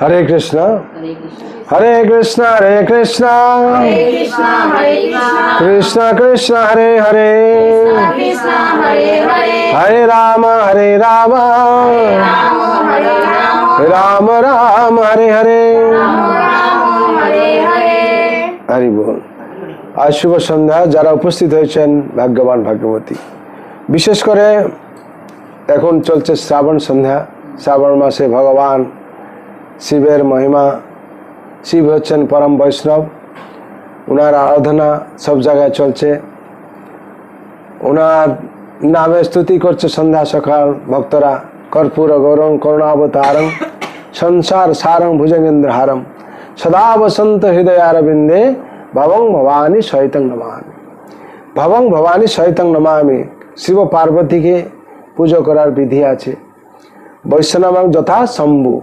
हरे कृष्णा हरे कृष्णा हरे कृष्णा कृष्णा कृष्णा हरे हरे हरे राम राम राम हरे हरे। हरि बोल। आज शुभ सन्ध्या যারা উপস্থিত হয়েছেন ভাগ্যবান ভাগ্যবতী। বিশেষ করে এখন চলছে শ্রাবণ সন্ধ্যা। শ্রাবণ মাসে ভগবান শিবের মহিমা। শিব হচ্ছেন পরম বৈষ্ণব, ওনার আরাধনা সব জায়গায় চলছে, ওনার নামে স্তুতি করছে সন্ধ্যা সকাল ভক্তরা। কর্পূর গৌরং করুণাবতারং সংসার সারং ভুজগেন্দ্রহারম সদা বসন্ত হৃদয়ারবিন্দে ভবং ভবানী সহিতং নমামি। ভবং ভবানী সহিতং নমামি। শিব পার্বতীকে পুজো করার বিধি আছে। বৈষ্ণব যথা শম্ভু।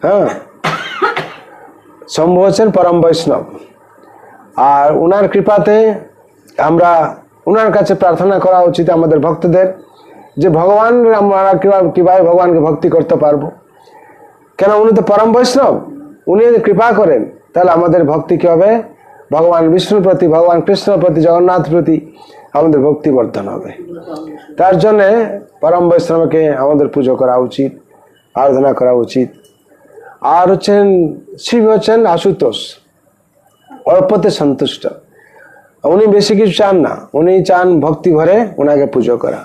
হ্যাঁ, শম্ভু হচ্ছেন পরম বৈষ্ণব। আর উনার কৃপাতে আমরা উনার কাছে প্রার্থনা করা উচিত আমাদের ভক্তদের, যে ভগবান আমরা কিভাবে ভগবানকে ভক্তি করতে পারবো। কেন, উনি তো পরম বৈষ্ণব, উনি যদি কৃপা করেন তাহলে আমাদের ভক্তি কি হবে? ভগবান বিষ্ণুর প্রতি, ভগবান কৃষ্ণর প্রতি, জগন্নাথ প্রতি আমাদের ভক্তি বর্ধন হবে। তার জন্যে পরম বৈষ্ণবকে আমাদের পুজো করা উচিত, আরাধনা করা উচিত। আর হচ্ছেন শিব হচ্ছেন আশুতোষ, অল্পতে সন্তুষ্ট। উনি বেশি কিছু চান না, উনি চান ভক্তি ভরে ওনাকে পুজো করা।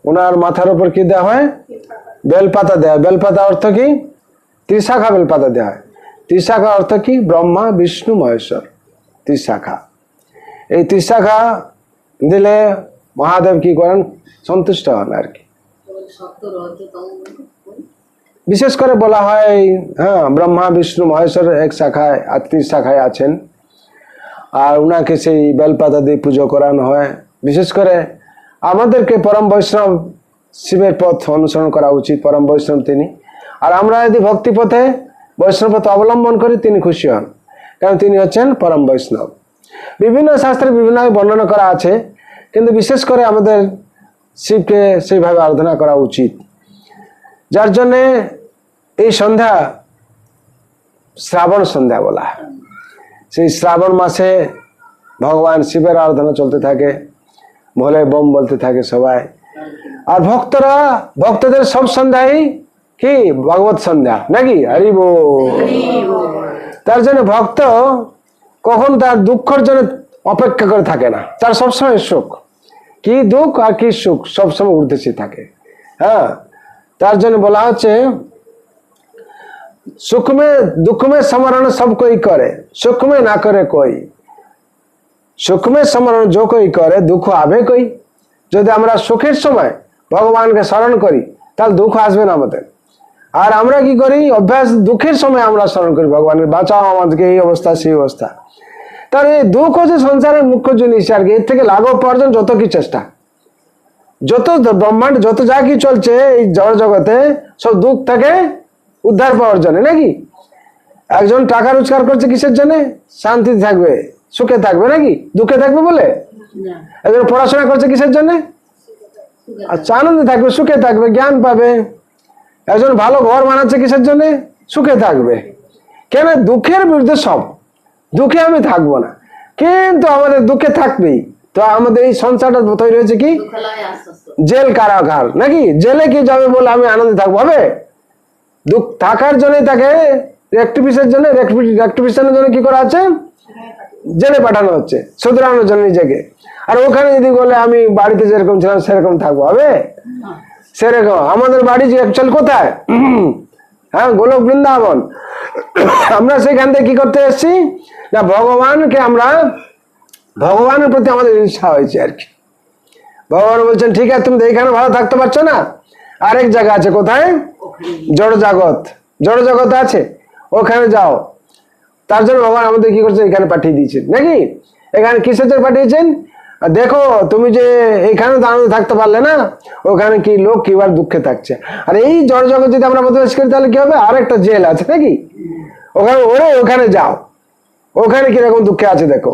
ওনার মাথার উপর কি দেওয়া হয়? বেলপাতা দেওয়া। বেলপাতা অর্থ কি? ত্রিশাখা বেলপাতা দেওয়া হয়। ত্রিশাখা অর্থ কি? ব্রহ্মা বিষ্ণু মহেশ্বর, ত্রিশাখা। এই ত্রিশাখা দিলে মহাদেব কি করেন? সন্তুষ্ট হন আর কি। বিশেষ করে বলা হয়, হ্যাঁ, ব্রহ্মা বিষ্ণু মহেশ্বর এক শাখায় আর ত্রিশাখায় আছেন। আর উনাকে সেই বেলপাতা দিয়ে পুজো করানো হয়। বিশেষ করে আমাদেরকে পরম বৈষ্ণব শিবের পথ অনুসরণ করা উচিত। পরম বৈষ্ণব তিনি। আর আমরা যদি ভক্তি পথে বৈষ্ণব পথ অবলম্বন করি, তিনি খুশি হন, কারণ তিনি হচ্ছেন পরম বৈষ্ণব। বিভিন্ন শাস্ত্রে বিভিন্ন বর্ণনা করা আছে, কিন্তু বিশেষ করে আমাদের শিবকে সেইভাবে আরাধনা করা উচিত। যার জন্যে এই সন্ধ্যা শ্রাবণ সন্ধ্যা বলা হয়। সেই শ্রাবণ মাসে ভগবান শিবের আরাধনা চলতে থাকে, ভোলে বোম বলতে থাকে সবাই। আর ভক্তদের সব সন্ধ্যাই কি ভগবত সন্ধ্যা নাকি? হরি বল। তার জন্য ভক্ত কখন তার দুঃখের জন্য অপেক্ষা করে থাকে না, তার সবসময় সুখ। কি দুঃখ আর কি সুখ সবসময় উঠতেছে থাকে। হ্যাঁ, তার জন্য বলা হচ্ছে सुख में दुख में स्मरण सब कोई करे, सुख में ना करे कोई। सुख में स्मरण जो कोई करे दुख आवे कोई। যদি আমরা সুখের সময় ভগবানকে স্মরণ করি তাহলে দুঃখ আসবে না আমাদের। আর আমরা কি করি? অভ্যাস দুঃখের সময় আমরা স্মরণ করি ভগবানকে, বাঁচাও আমাদেরকে এই অবস্থা সেই অবস্থা। তার এই দুঃখ হচ্ছে সংসারের মুখ্য জিনিস আর কি। এর থেকে লাঘব পাওয়ার জন্য যত কি চেষ্টা, যত ব্রহ্মাণ্ড যত যা কি চলছে এই জড় জগতে, সব দুঃখ থেকে উদ্ধার পাওয়ার জন্য নাকি? একজন টাকা রোজগার করছে কিসের জন্য? শান্তিতে থাকবে, সুখে থাকবে নাকি? দুঃখে থাকবে বলে? একজন পড়াশোনা করছে কিসের জন্য? আচ্ছা, আনন্দে থাকবে, সুখে থাকবে, জ্ঞান পাবে। একজন ভালো ঘর বানাচ্ছে কিসের জন্য? সুখে থাকবে। কেন? দুঃখের বিরুদ্ধে সব। দুঃখে আমি থাকবো না, কিন্তু আমাদের দুঃখে থাকবেই। তো আমাদের এই সংসারটা তৈরি হয়েছে কি? জেল কারাগার নাকি? জেলে কি যাবে বলে আমি আনন্দে থাকবো? হবে? দুঃখ থাকার জন্য তাকে রেক্টিফিকেশনের জন্য কি করা আছে? জেলে পাঠানো হচ্ছে, শুধরানোর জন্য নিজেকে। আর ওখানে যদি বলে আমি বাড়িতে যেরকম ছিলাম সেরকম থাকবো, হবে? সেরকম আমাদের বাড়ি যে অ্যাকচুয়াল কোথায়? হ্যাঁ, গোলক বৃন্দাবন। আমরা সেখান থেকে কি করতে এসেছি না, ভগবানকে আমরা, ভগবানের প্রতি আমাদের ইচ্ছা হয়েছে আর কি। ভগবান বলছেন ঠিক আছে, তুমি এইখানে ভালো থাকতে পারছো না, আরেক জায়গা আছে। কোথায়? জড় জগৎ। জড় জগৎ আছে, ওখানে যাও। তার জন্য ভগবান আমাদের কি করছে? এখানে পাঠিয়ে দিয়েছেন নাকি? এখানে কিসের জন্য পাঠিয়েছেন? দেখো তুমি যে এইখানে আনন্দে থাকতে পারলে না, ওখানে কি লোক কিবার দুঃখে থাকছে। আর এই জড় জগৎ যদি আমরা বদমাশ করি তাহলে কি হবে? আরেকটা জেল আছে নাকি? ওখানে যাও, ওখানে কিরকম দুঃখে আছে দেখো।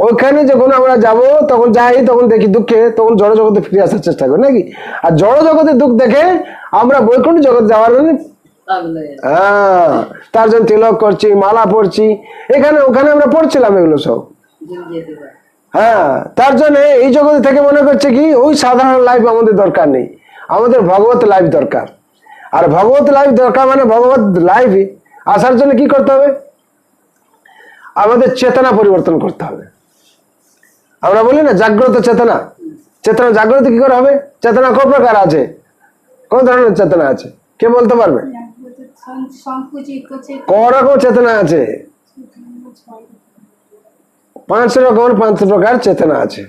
ওখানে যখন আমরা যাব তখন যাই, তখন দেখি দুঃখে, তখন জড় জগতে ফিরে আসার চেষ্টা করি নাকি? আর জড় জগতের দুঃখ দেখে আমরা বৈকুণ্ঠ জগৎ যাওয়ার হ্যাঁ, তার জন্য তিলক করছি, মালা পড়ছি, এখানে ওখানে আমরা পড়ছিলাম এগুলো সব। হ্যাঁ, তার জন্য এই জগৎ থেকে মনে করছে কি ওই সাধারণ লাইফ আমাদের দরকার নেই, আমাদের ভগবত লাইফ দরকার। আর ভগবত লাইফ দরকার মানে ভগবত লাইফ আসার জন্য কি করতে হবে? আমাদের চেতনা পরিবর্তন করতে হবে। আমরা বলি না জাগ্রত চেতনা, চেতনা জাগ্রত কি করে হবে? চেতনা কত প্রকার আছে, কোন ধরনের চেতনা আছে, কে বলতে পারবে? করকম চেতনা আছে, 5 রকম 5 প্রকার চেতনা আছে,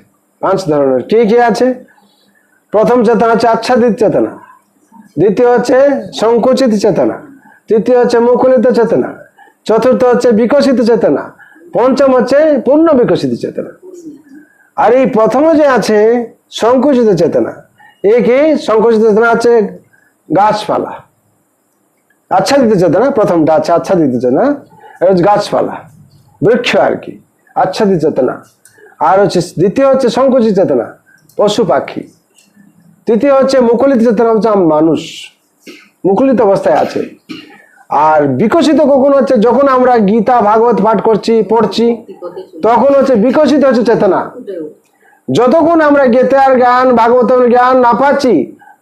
5 ধরনের। কি কি আছে? প্রথম চেতনা হচ্ছে আচ্ছাদিত চেতনা, দ্বিতীয় হচ্ছে সংকুচিত চেতনা, তৃতীয় হচ্ছে মুকুলিত চেতনা, চতুর্থ হচ্ছে বিকশিত চেতনা, পঞ্চম হচ্ছে পূর্ণ বিকশিত চেতনা। আর এই প্রথমে যে আছে সংকুচিত চেতনা, এই কি সংকুচিত চেতনা আছে গাছপালা। আচ্ছাদিত চেতনা প্রথমটা আছে আচ্ছাদিত চেতনা, গাছপালা বৃক্ষ আর কি আচ্ছাদিত চেতনা। আর হচ্ছে দ্বিতীয় হচ্ছে সংকুচিত চেতনা পশু পাখি, তৃতীয় হচ্ছে মুকুলিত চেতনা হচ্ছে মানুষ, মুকুলিত অবস্থায় আছে। আর বিকশিত কখন হচ্ছে? যখন আমরা গীতা ভাগবত পাঠ করছি পড়ছি তখন হচ্ছে বিকশিত হচ্ছে চেতনা। যতক্ষণ আমরা গীতার জ্ঞান ভাগবতের জ্ঞান না পাচ্ছি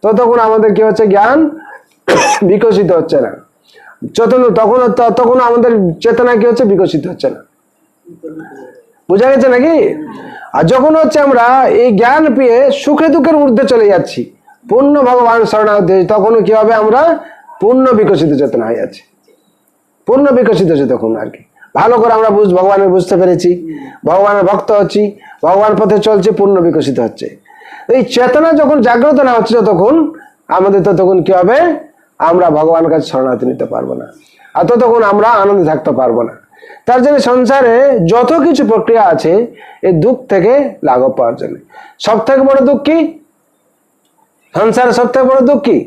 ততক্ষণ আমাদের কি হচ্ছে? জ্ঞান বিকশিত হচ্ছে না। তখন আমাদের চেতনা কি হচ্ছে? বিকশিত হচ্ছে না। বুঝা গেছে নাকি? আর যখন হচ্ছে আমরা এই জ্ঞান পেয়ে সুখে দুঃখের ঊর্ধ্বে চলে যাচ্ছি, পূর্ণ ভগবান শরণাগতি, তখনও কি হবে? আমরা পূর্ণ বিকশিত চেতনা হয়ে যাচ্ছে, পূর্ণ বিকশিত হচ্ছে তখন আর কি। ভালো করে আমরা ভগবানের বুঝতে পেরেছি, ভগবানের ভক্ত হচ্ছি, ভগবান পথে চলছে, পূর্ণ বিকশিত হচ্ছে। এই চেতনা যখন জাগ্রত না হচ্ছে তখন আমাদের ততক্ষণ কি হবে? আমরা ভগবানের কাছে শরণাগতি নিতে পারবো না, আর ততক্ষণ আমরা আনন্দে থাকতে পারবো না। তার জন্য সংসারে যত কিছু প্রক্রিয়া আছে এই দুঃখ থেকে লাঘব পাওয়ার জন্য। সব থেকে বড় দুঃখ কি সংসারে? সব থেকে বড় দুঃখ কি?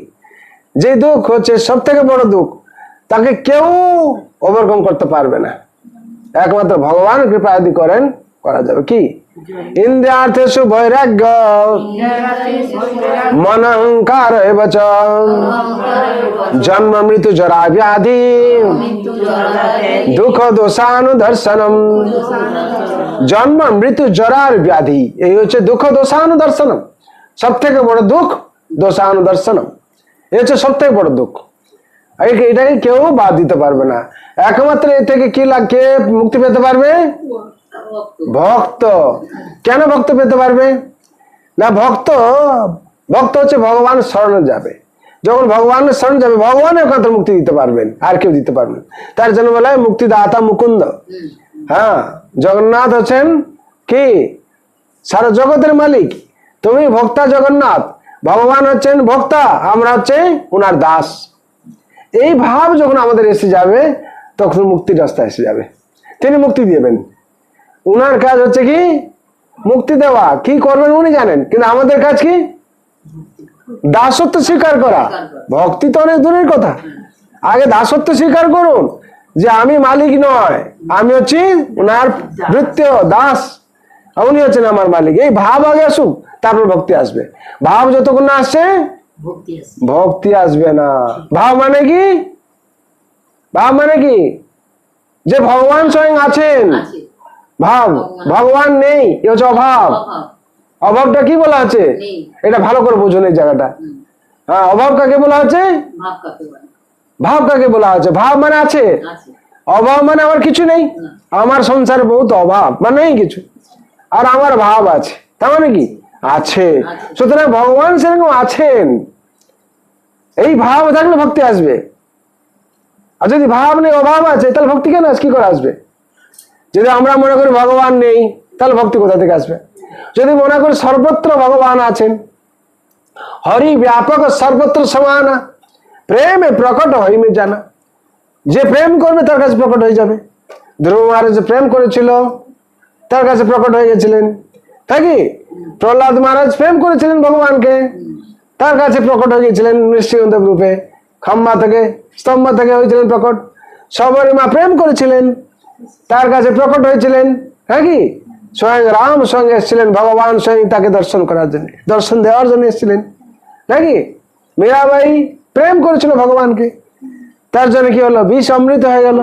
যে দুঃখ হচ্ছে সব থেকে বড় দুঃখ, তাকে কেউ ওভারকাম করতে পারবে না, একমাত্র ভগবান কৃপা যদি করেন করা যাবে। কি? ইন্দ্রিয়ার্থেষু বৈরাগ্য মনহংকার এবচ জন্ম মৃত্যু জরা ব্যাধি দুঃখ দোষানুদর্শনম। জন্ম মৃত্যু জরার ব্যাধি, এই হচ্ছে দুঃখ দোষানুদর্শনম। সব থেকে বড় দুঃখ দোষানুদর্শনম, এই হচ্ছে সব থেকে বড় দুঃখ। এটাকে কেউ বাদ দিতে পারবে না। একমাত্র এ থেকে কি কে মুক্তি পেতে পারবে? ভক্ত। কেন ভক্ত পেতে পারবে না? ভক্ত হচ্ছে ভগবান শরণে যাবে। যখন ভগবানের শরণ যাবে ভগবান একমাত্র মুক্তি দিতে পারবেন, আর কেউ দিতে পারবেন। তার জন্য বলা হয় মুক্তিদাতা মুকুন্দ। হ্যাঁ, জগন্নাথ হচ্ছেন কি সারা জগতের মালিক। তুমি ভক্তা জগন্নাথ, ভগবান হচ্ছেন ভক্তা, আমরা হচ্ছে ওনার দাস। এই ভাব যখন আমাদের এসে যাবে তখন মুক্তির রাস্তা এসে যাবে, তিনি মুক্তি দিবেন। উনার কাজ হচ্ছে কি মুক্তি দেওয়া, কি করবেন উনি জানেন, কিন্তু আমাদের কাজ কি দাসত্ব স্বীকার করা। ভক্তি তো অনেক দূরের কথা, আগে দাসত্ব স্বীকার করুন যে আমি মালিক নয়, আমি হচ্ছি উনার ভৃত্য দাস, উনি হচ্ছেন আমার মালিক। এই ভাব আগে আসুক, তারপর ভক্তি আসবে। ভাব যতক্ষণ না আসছে ভক্তি আসবে না। ভাব মানে কি? ভাব মানে কি? যে ভগবান স্বয়ং আছেন, ভাব ভগবান নেই, এ হচ্ছে অভাব। অভাবটা কি বলা আছে? এটা ভালো করে বুঝুন এই জায়গাটা। হ্যাঁ, অভাব কাকে বলা আছে? ভাব কাকে বলা আছে? ভাব মানে আছে, অভাব মানে আমার কিছু নেই। আমার সংসারে বহুত অভাব মানে নেই কিছু, আর আমার ভাব আছে, তার মানে কি আছে। সুতরাং ভগবান সেরকম আছেন, এই ভাব থাকলে ভক্তি আসবে। আর যদি ভাব নেই, অভাব আছে, তাহলে ভক্তি কেন কি করে আসবে? যদি আমরা মনে করি ভগবান নেই তাহলে ভক্তি কোথা থেকে আসবে? যদি মনে করি সর্বত্র ভগবান আছেন, হরি ব্যাপক সর্বত্র সমান, প্রেমে প্রকট হইমে জানা, যে প্রেম করবে তার কাছে প্রকট হয়ে যাবে। ধ্রুব মহারাজ প্রেম করেছিল, তার কাছে প্রকট হয়ে গেছিলেন, তাই কি? প্রহ্লাদ মহারাজ প্রেম করেছিলেন ভগবানকে, তার কাছে প্রকট হয়ে গেছিলেন নৃসিংহদেব রূপে, খম্বা থেকে স্তম্ভ থেকে হয়েছিলেন প্রকট। সবরী মা প্রেম করেছিলেন, তার কাছে প্রকট হয়েছিলেন, হ্যাঁ কি? স্বয়ং রাম সঙ্গে এসেছিলেন, ভগবান স্বয়ং তাকে দর্শন করার জন্য, দর্শন দেওয়ার জন্য এসেছিলেন, নাকি? মীরাবাই প্রেম করেছিল ভগবানকে, তার জন্য কি হলো, বিষ অমৃত হয়ে গেল।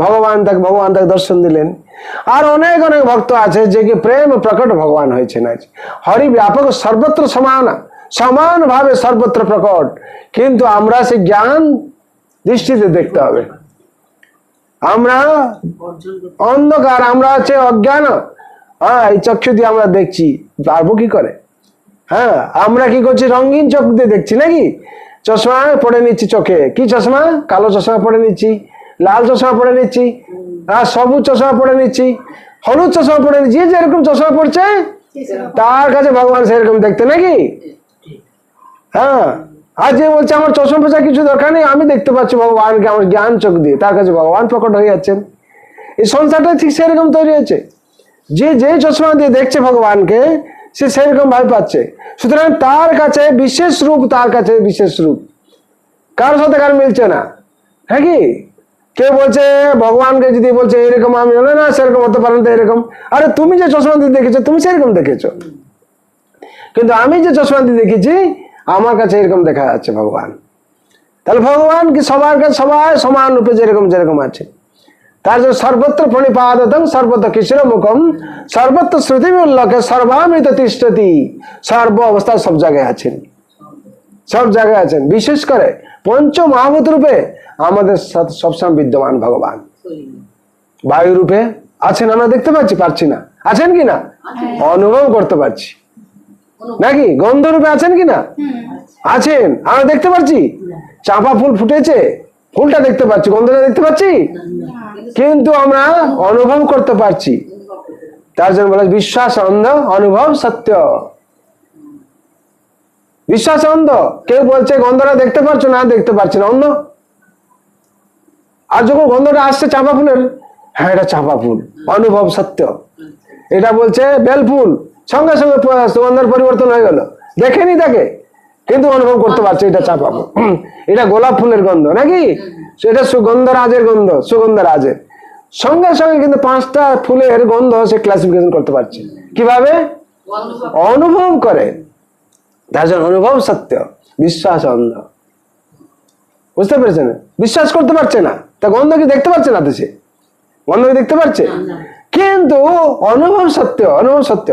ভগবান তাকে দর্শন দিলেন। আর অনেক অনেক ভক্ত আছে যে কি প্রেম প্রকট ভগবান হয়েছে না, হরি ব্যাপক সর্বত্র সমান ভাবে সর্বত্র প্রকট, কিন্তু আমরা সে জ্ঞান দৃষ্টিতে দেখতে হবে। আমরা অন্ধকার, আমরা হচ্ছে অজ্ঞান। হ্যাঁ, এই চক্ষু দিয়ে আমরা দেখছি, পারবো কি করে? হ্যাঁ, আমরা কি করছি, রঙিন চোখ দিয়ে দেখছি নাকি, চশমা পরে নিচ্ছি চোখে, কি চশমা, কালো চশমা পরে নিচ্ছি, লাল চশমা পরে নিচ্ছি, সবুজ চশমা পরে নিচ্ছি, হলুদ চশমা পরে নিচ্ছি। যেরকম চশমা পড়ছে তার কাছে ভগবান সেরকম দেখতে নাকি। হ্যাঁ, আর যে বলছে আমার চশমা পোছা কিছু দরকার নেই, আমি দেখতে পাচ্ছি ভগবানকে আমার জ্ঞান চোখ দিয়ে, তার কাছে ভগবান প্রকট হয়ে যাচ্ছেন। এই সংসারটা ঠিক সেরকম তৈরি হয়েছে, যে চশমা দিয়ে দেখছে ভগবানকে সে সেরকম ভাবে পাচ্ছে। সুতরাং তার কাছে বিশেষ রূপ, কার সাথে কার মিলছে না। হ্যাঁ কি, কেউ বলছে ভগবানকে যদি বলছে এরকম, আমি না সেরকম হতে পারেন তো এরকম। আরে তুমি যে চশমা দিয়ে দেখেছো তুমি সেরকম দেখেছো, কিন্তু আমি যে চশমা দিয়ে দেখেছি আমার কাছে এরকম দেখা যাচ্ছে ভগবান। তাহলে ভগবান কি সবার কাছে সবাই সমান রূপে যেরকম আছে। তার জন্য সর্বত্র প্রণিপাতং সর্বত্র কৃষ্ণ মুখম সর্বত্র শ্রুতি উল্লকে সর্বামৃত তিষ্ঠতি, সর্ব অবস্থায় সব জায়গায় আছেন। বিশেষ করে পঞ্চ মহাভূত রূপে আমাদের সাথে সবসময় বিদ্যমান ভগবান। বায়ু রূপে আছেন, আমরা দেখতে পাচ্ছি না, আছেন কি না, অনুভব করতে পারছি নাকি। গন্ধ রূপে আছেন কি না, আছেন, আমরা দেখতে পাচ্ছি। চাঁপা ফুল ফুটেছে, ফুলটা দেখতে পাচ্ছি, গন্ধটা দেখতে পাচ্ছি, কিন্তু আমরা অনুভব করতে পারছি। তার জন্য বলে বিশ্বাস অন্ধ অনুভব সত্য। বিশ্বাস অন্ধ, কেউ বলছে গন্ধটা দেখতে পারছো না, দেখতে পারছি না, অন্ধ। আর যখন গন্ধটা আসছে চাঁপা ফুলের, হ্যাঁ এটা চাঁপা ফুল, অনুভব সত্য। এটা বলছে বেল ফুল, সঙ্গে সঙ্গে সুগন্ধের পরিবর্তন হয়ে গেল, দেখেনি তাকে, কিন্তু অনুভব করতে পারছে এটা চাঁপা ফুল। এটা গোলাপ ফুলের গন্ধ নাকি, সেটা সুগন্ধরাজের গন্ধ, সুগন্ধরাজের সঙ্গে সঙ্গে কিন্তু 5টা ফুলের গন্ধ সে ক্লাসিফিকেশন করতে পারছে। কিভাবে? অনুভব করে। তার জন্য অনুভব সত্য, বিশ্বাস অন্ধ। বুঝতে পেরেছেন? বিশ্বাস করতে পারছে না, তা গন্ধ কি দেখতে পাচ্ছে না, তো সে গন্ধ কি দেখতে পাচ্ছে, কিন্তু অনুভব সত্য।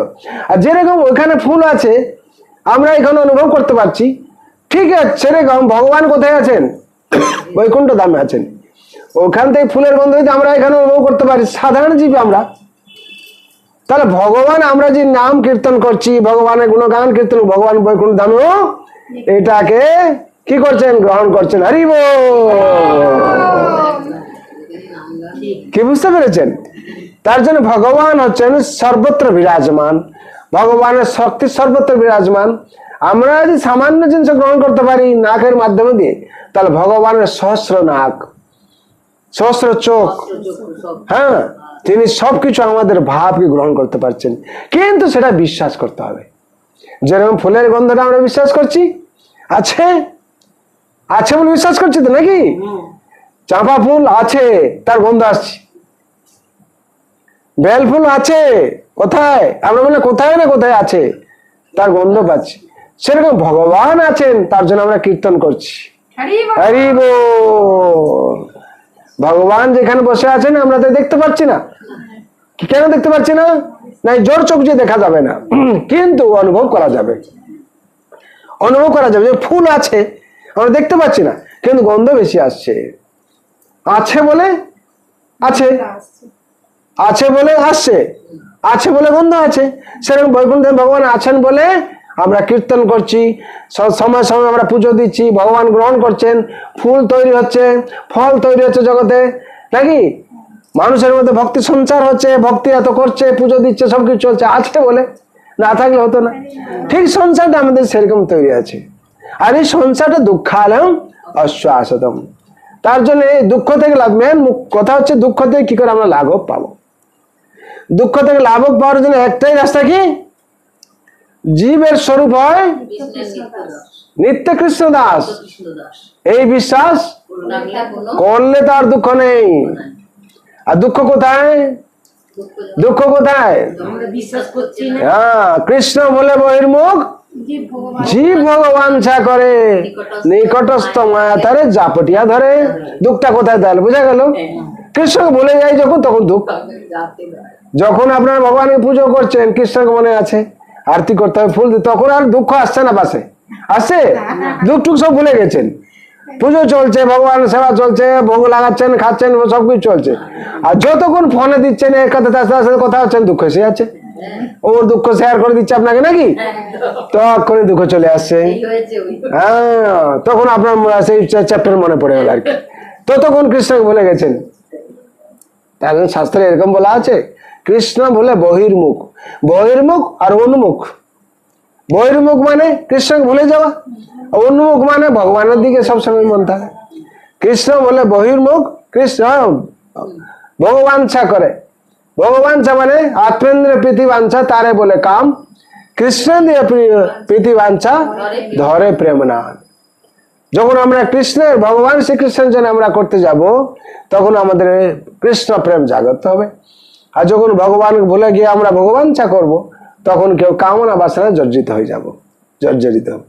আর যেরকম ওইখানে ফুল আছে আমরা এখানে অনুভব করতে পারছি, ঠিক আছে সেরকম ভগবান কোথায় আছেন, বৈকুণ্ঠ ধামে আছেন। ওখান থেকে ফুলের গন্ধ যদি আমরা এখানে অনুভব করতে পারি, সাধারণ জীব আমরা, তাহলে ভগবান আমরা যে নাম কীর্তন করছি, ভগবানের গুণগান কীর্তন, ভগবান বৈকুণ্ঠ ধামেও এটাকে কি করছেন, গ্রহণ করছেন। হরি বল। কি বুঝতে পেরেছেন? তার জন্য ভগবান হচ্ছেন সর্বত্র বিরাজমান, ভগবানের শক্তি সর্বত্র বিরাজমান। আমরা যদি সামান্য জিনিস গ্রহণ করতে পারি নাকের মাধ্যমে দিয়ে, তাহলে ভগবানের সহস্র নাক, সহস্র চোখ, হ্যাঁ তিনি সবকিছু আমাদের ভাবকে গ্রহণ করতে পারছেন, কিন্তু সেটা বিশ্বাস করতে হবে। যেরকম ফুলের গন্ধটা আমরা বিশ্বাস করছি, আছে বলে বিশ্বাস করছি তো নাকি। চাঁপা ফুল আছে, তার গন্ধ আসছে। বেল ফুল আছে, কোথায়, আমরা বলে কোথায় না কোথায় আছে, তার গন্ধ পাচ্ছি। সেরকম ভগবান আছেন, তার জন্য আমরা কীর্তন করছি। হরি বল। ভগবান যেখানে বসে আছেন আমরা তো দেখতে পাচ্ছি না, কেন দেখতে পাচ্ছি না, নাই জোর চোখ দিয়ে দেখা যাবে না, কিন্তু অনুভব করা যাবে। যে ফুল আছে আমরা দেখতে পাচ্ছি না, কিন্তু গন্ধ বেশি আসছে। আছে বলে আসছে, আছে বলে গন্ধ আছে। সেরকম বৈকুণ্ঠে ভগবান আছেন বলে আমরা কীর্তন করছি, সময় আমরা পুজো দিচ্ছি, ভগবান গ্রহণ করছেন, ফুল তৈরি হচ্ছে, ফল তৈরি হচ্ছে জগতে নাকি। মানুষের মধ্যে ভক্তি সঞ্চার হচ্ছে, ভক্তি এত করছে, পুজো দিচ্ছে, সবকিছু চলছে, আছে বলে, না থাকলে হতো না। ঠিক সংসারটা আমাদের সেরকম তৈরি আছে। আর এই সংসারটা দুঃখালয়ম আশ্বাসতম। তার জন্য এই দুঃখ থেকে লাভ, মেন কথা হচ্ছে দুঃখ থেকে কি করে আমরা লাঘব পাবো। দুঃখ থেকে লাঘব পাওয়ার জন্য একটাই রাস্তা, কি জীবের স্বরূপ হয় নিত্য কৃষ্ণ দাস। এই বিশ্বাস করলে তার দুঃখ নেই। আর দুঃখ কোথায়, হ্যাঁ কৃষ্ণ বলে বহির্মুখ জীব ভগবাঞ্ছা করে, নিকটস্থ মায়া তারে জাপটিয়া ধরে। দুঃখটা কোথায় তাহলে বোঝা গেল? কৃষ্ণকে ভুলে যাই যখন, তখন দুঃখ। যখন আপনার ভগবানকে পুজো করছেন, কৃষ্ণকে মনে আছে, আরতি করতে হবে, ফুল দিতে, তখন আর দুঃখ আসছে না, পাশে আসছে? দুঃখ টুক সব ভুলে গেছেন। পুজো চলছে, ভগবান সেবা চলছে, ভোগ লাগাচ্ছেন, খাচ্ছেন, সবকিছু চলছে। আর যতক্ষণ ফোনে দিচ্ছেন, এর কথা তার সাথে কথা হচ্ছেন, দুঃখ এসে যাচ্ছে। ওর দুঃখ শেয়ার করে দিচ্ছে আপনাকে নাকি, তখন দুঃখ চলে আসছে। হ্যাঁ, তখন আপনার সেই চ্যাপ্টার মনে পড়ে গেল আর কি। ততক্ষণ কৃষ্ণকে ভুলে গেছেন। তাহলে শাস্ত্রে এরকম বলা আছে, কৃষ্ণ বলে বহির্মুখ। বহির্মুখ আর উন্মুখ। বহির্মুখ মানে কৃষ্ণকে ভুলে যাওয়া, উন্মুখ মানে ভগবানের দিকে সবসময় মন থাকে। কৃষ্ণ বলে বহির্মুখ, কৃষ্ণ ভগবাঞ্ছা করে। ভগবাঞ্ছা মানে আত্মেন্দ্র প্রীতিবাঞ্ছা, তারে বলে কাম। কৃষ্ণ দিয়ে প্রীতিবাঞ্ছা ধরে প্রেম না। যখন আমরা কৃষ্ণের, ভগবান শ্রীকৃষ্ণের জন্য আমরা করতে যাব, তখন আমাদের কৃষ্ণ প্রেম জাগ্রত হবে। আর যখন ভগবানকে ভুলে গিয়ে আমরা ভগবাঞ্ছা করব, তখন কেউ কামনা বাসনা জর্জিত হয়ে যাব, জর্জরিত হব।